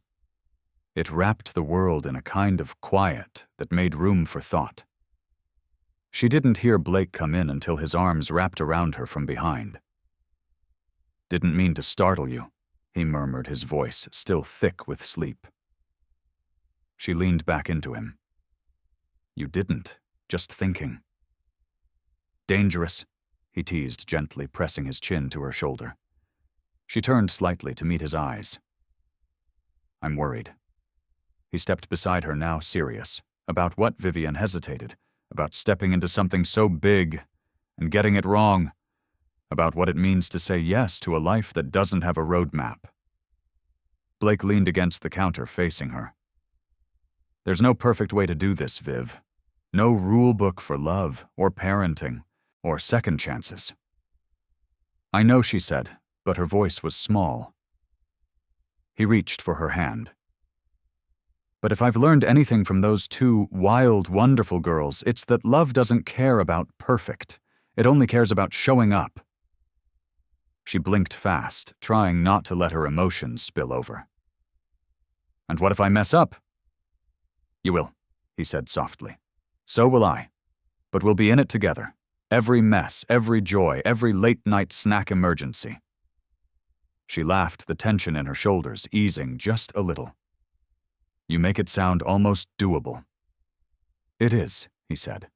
It wrapped the world in a kind of quiet that made room for thought. She didn't hear Blake come in until his arms wrapped around her from behind. "Didn't mean to startle you," he murmured, his voice still thick with sleep. She leaned back into him. "You didn't, just thinking." "Dangerous?" he teased gently, pressing his chin to her shoulder. She turned slightly to meet his eyes. "I'm worried." He stepped beside her, now serious. About what? Vivian hesitated. About stepping into something so big and getting it wrong. About what it means to say yes to a life that doesn't have a roadmap. Blake leaned against the counter, facing her. "There's no perfect way to do this, Viv. No rule book for love or parenting or second chances." "I know," she said, but her voice was small. He reached for her hand. "But if I've learned anything from those two wild, wonderful girls, it's that love doesn't care about perfect. It only cares about showing up." She blinked fast, trying not to let her emotions spill over. "And what if I mess up?" "You will," he said softly. "So will I. But we'll be in it together. Every mess, every joy, every late-night snack emergency." She laughed, the tension in her shoulders easing just a little. "You make it sound almost doable." "It is," he said,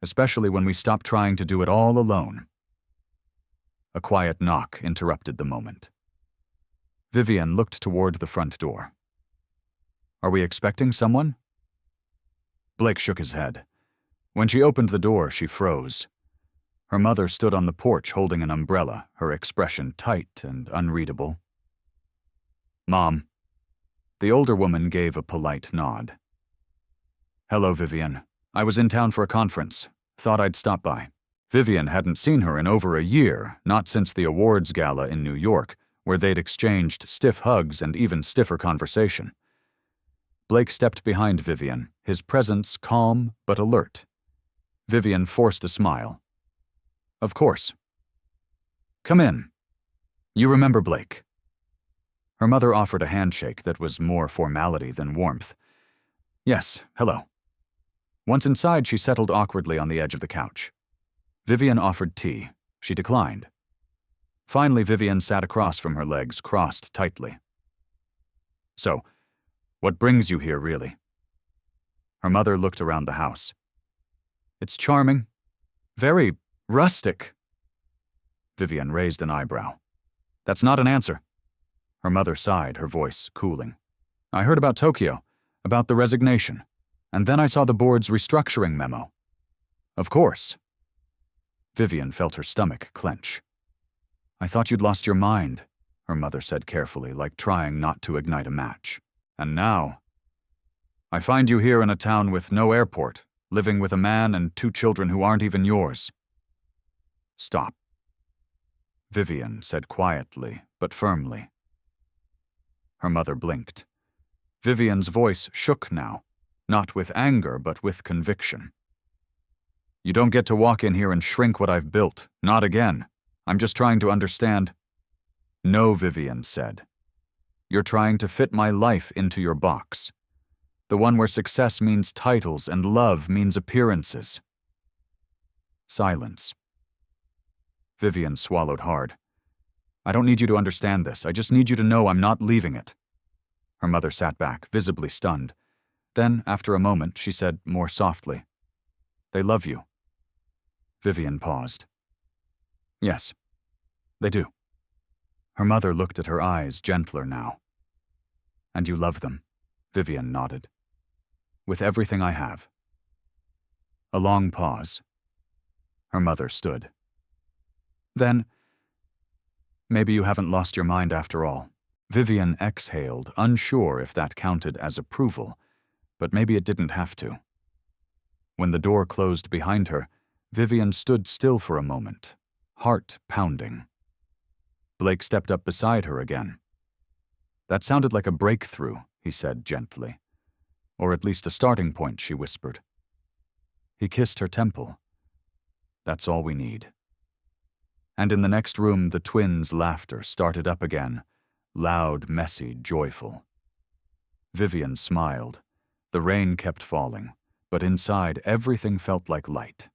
"especially when we stop trying to do it all alone." A quiet knock interrupted the moment. Vivian looked toward the front door. "Are we expecting someone?" Blake shook his head. When she opened the door, she froze. Her mother stood on the porch holding an umbrella, her expression tight and unreadable. "Mom." The older woman gave a polite nod. "Hello, Vivian. I was in town for a conference. Thought I'd stop by." Vivian hadn't seen her in over a year, not since the awards gala in New York, where they'd exchanged stiff hugs and even stiffer conversation. Blake stepped behind Vivian, his presence calm but alert. Vivian forced a smile. "Of course." "Come in. You remember Blake." Her mother offered a handshake that was more formality than warmth. "Yes, hello." Once inside, she settled awkwardly on the edge of the couch. Vivian offered tea. She declined. Finally, Vivian sat across from her, legs crossed tightly. "So, what brings you here, really?" Her mother looked around the house. "It's charming. Very rustic." Vivian raised an eyebrow. "That's not an answer." Her mother sighed, her voice cooling. "I heard about Tokyo, about the resignation, and then I saw the board's restructuring memo." "Of course." Vivian felt her stomach clench. "I thought you'd lost your mind," her mother said carefully, like trying not to ignite a match. "And now, I find you here in a town with no airport, living with a man and 2 children who aren't even yours." "Stop," Vivian said quietly but firmly. Her mother blinked. Vivian's voice shook now, not with anger but with conviction. "You don't get to walk in here and shrink what I've built. Not again. I'm just trying to understand." "No," Vivian said. "You're trying to fit my life into your box. The one where success means titles and love means appearances." Silence. Vivian swallowed hard. "I don't need you to understand this. I just need you to know I'm not leaving it." Her mother sat back, visibly stunned. Then, after a moment, she said more softly, "They love you." Vivian paused. "Yes, they do." Her mother looked at her eyes gentler now. "And you love them," Vivian nodded. "With everything I have." A long pause. Her mother stood. "Then, maybe you haven't lost your mind after all." Vivian exhaled, unsure if that counted as approval, but maybe it didn't have to. When the door closed behind her, Vivian stood still for a moment, heart pounding. Blake stepped up beside her again. "That sounded like a breakthrough," he said gently. "Or at least a starting point," she whispered. He kissed her temple. "That's all we need." And in the next room, the twins' laughter started up again, loud, messy, joyful. Vivian smiled. The rain kept falling, but inside everything felt like light.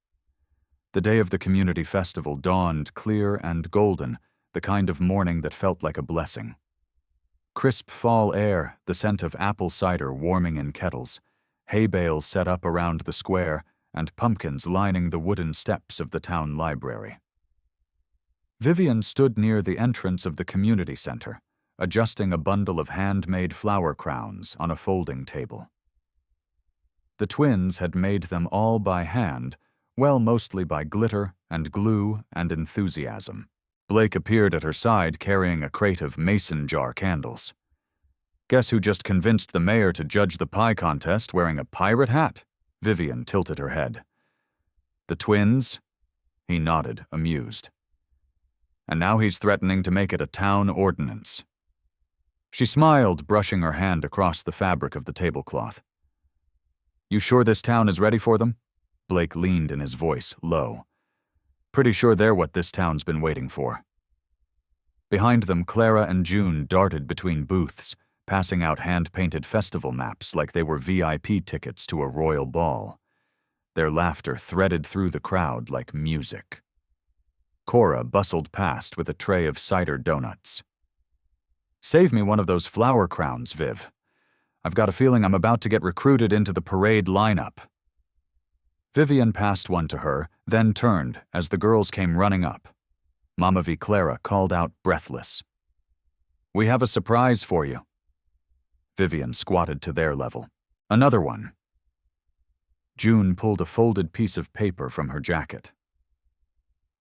The day of the community festival dawned clear and golden, the kind of morning that felt like a blessing. Crisp fall air, the scent of apple cider warming in kettles, hay bales set up around the square, and pumpkins lining the wooden steps of the town library. Vivian stood near the entrance of the community center, adjusting a bundle of handmade flower crowns on a folding table. The twins had made them all by hand, well, mostly by glitter and glue and enthusiasm. Blake appeared at her side carrying a crate of mason jar candles. "Guess who just convinced the mayor to judge the pie contest wearing a pirate hat?" Vivian tilted her head. "The twins?" He nodded, amused. "And now he's threatening to make it a town ordinance." She smiled, brushing her hand across the fabric of the tablecloth. "You sure this town is ready for them?" Blake leaned in his voice, low. "Pretty sure they're what this town's been waiting for." Behind them, Clara and June darted between booths, passing out hand-painted festival maps like they were VIP tickets to a royal ball. Their laughter threaded through the crowd like music. Cora bustled past with a tray of cider donuts. "Save me one of those flower crowns, Viv. I've got a feeling I'm about to get recruited into the parade lineup." Vivian passed one to her, then turned as the girls came running up. Mama V. Clara called out breathless, "We have a surprise for you." Vivian squatted to their level. "Another one." June pulled a folded piece of paper from her jacket.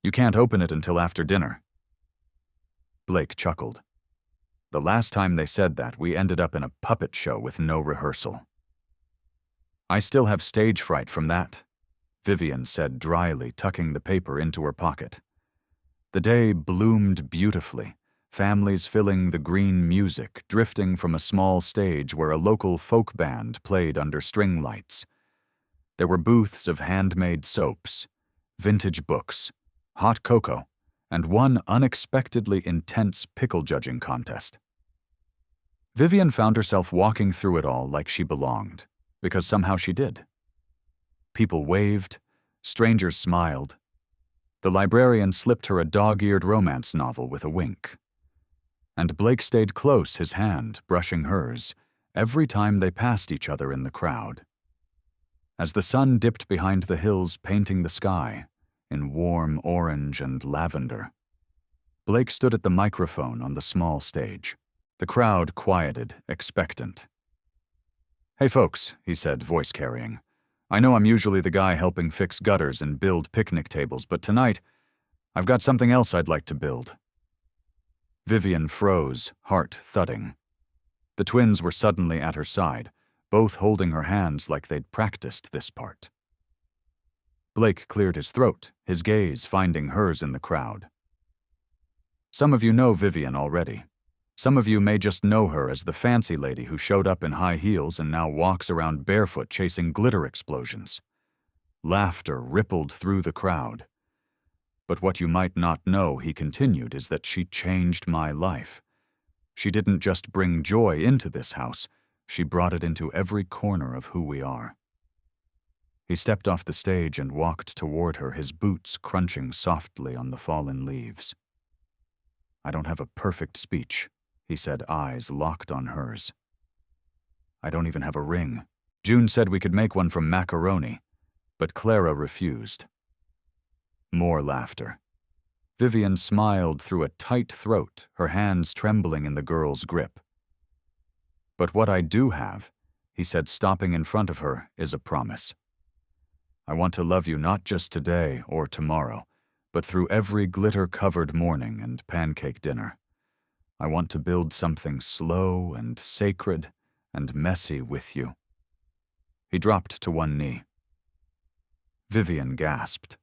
"You can't open it until after dinner." Blake chuckled. "The last time they said that, we ended up in a puppet show with no rehearsal." "I still have stage fright from that," Vivian said dryly, tucking the paper into her pocket. The day bloomed beautifully, families filling the green music, drifting from a small stage where a local folk band played under string lights. There were booths of handmade soaps, vintage books, hot cocoa, and one unexpectedly intense pickle judging contest. Vivian found herself walking through it all like she belonged, because somehow she did. People waved, strangers smiled. The librarian slipped her a dog-eared romance novel with a wink. And Blake stayed close, his hand brushing hers, every time they passed each other in the crowd. As the sun dipped behind the hills, painting the sky in warm orange and lavender, Blake stood at the microphone on the small stage. The crowd quieted, expectant. "Hey folks," he said, voice carrying. "I know I'm usually the guy helping fix gutters and build picnic tables, but tonight, I've got something else I'd like to build." Vivian froze, heart thudding. The twins were suddenly at her side, both holding her hands like they'd practiced this part. Blake cleared his throat, his gaze finding hers in the crowd. "Some of you know Vivian already. Some of you may just know her as the fancy lady who showed up in high heels and now walks around barefoot chasing glitter explosions." Laughter rippled through the crowd. "But what you might not know," he continued, "is that she changed my life. She didn't just bring joy into this house, she brought it into every corner of who we are." He stepped off the stage and walked toward her, his boots crunching softly on the fallen leaves. "I don't have a perfect speech," he said, eyes locked on hers. "I don't even have a ring. June said we could make one from macaroni, but Clara refused. More laughter. Vivian smiled through a tight throat, her hands trembling in the girl's grip. But what I do have, he said, stopping in front of her, is a promise. I want to love you not just today or tomorrow, but through every glitter-covered morning and pancake dinner. I want to build something slow and sacred and messy with you. He dropped to one knee. Vivian gasped.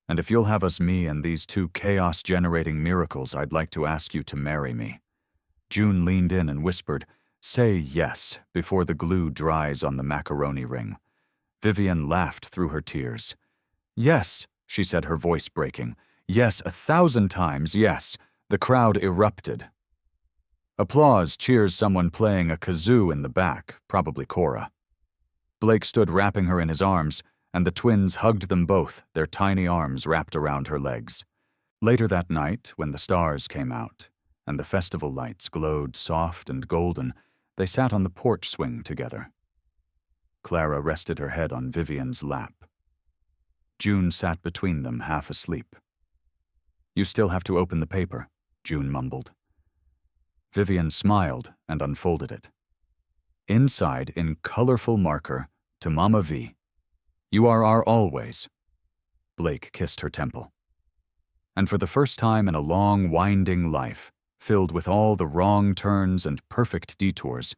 And if you'll have us me and these two chaos-generating miracles, I'd like to ask you to marry me. June leaned in and whispered, "Say yes before the glue dries on the macaroni ring." Vivian laughed through her tears. "Yes," she said, her voice breaking. "Yes, 1,000 times, yes." The crowd erupted. Applause cheers someone playing a kazoo in the back, probably Cora. Blake stood wrapping her in his arms, and the twins hugged them both, their tiny arms wrapped around her legs. Later that night, when the stars came out, and the festival lights glowed soft and golden, they sat on the porch swing together. Clara rested her head on Vivian's lap. June sat between them, half asleep. "You still have to open the paper," June mumbled. Vivian smiled and unfolded it. Inside, in colorful marker, to Mama V, "You are our always." Blake kissed her temple. And for the first time in a long, winding life, filled with all the wrong turns and perfect detours,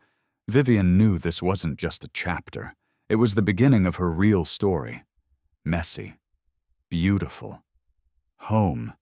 Vivian knew this wasn't just a chapter. It was the beginning of her real story. Messy. Beautiful. Home.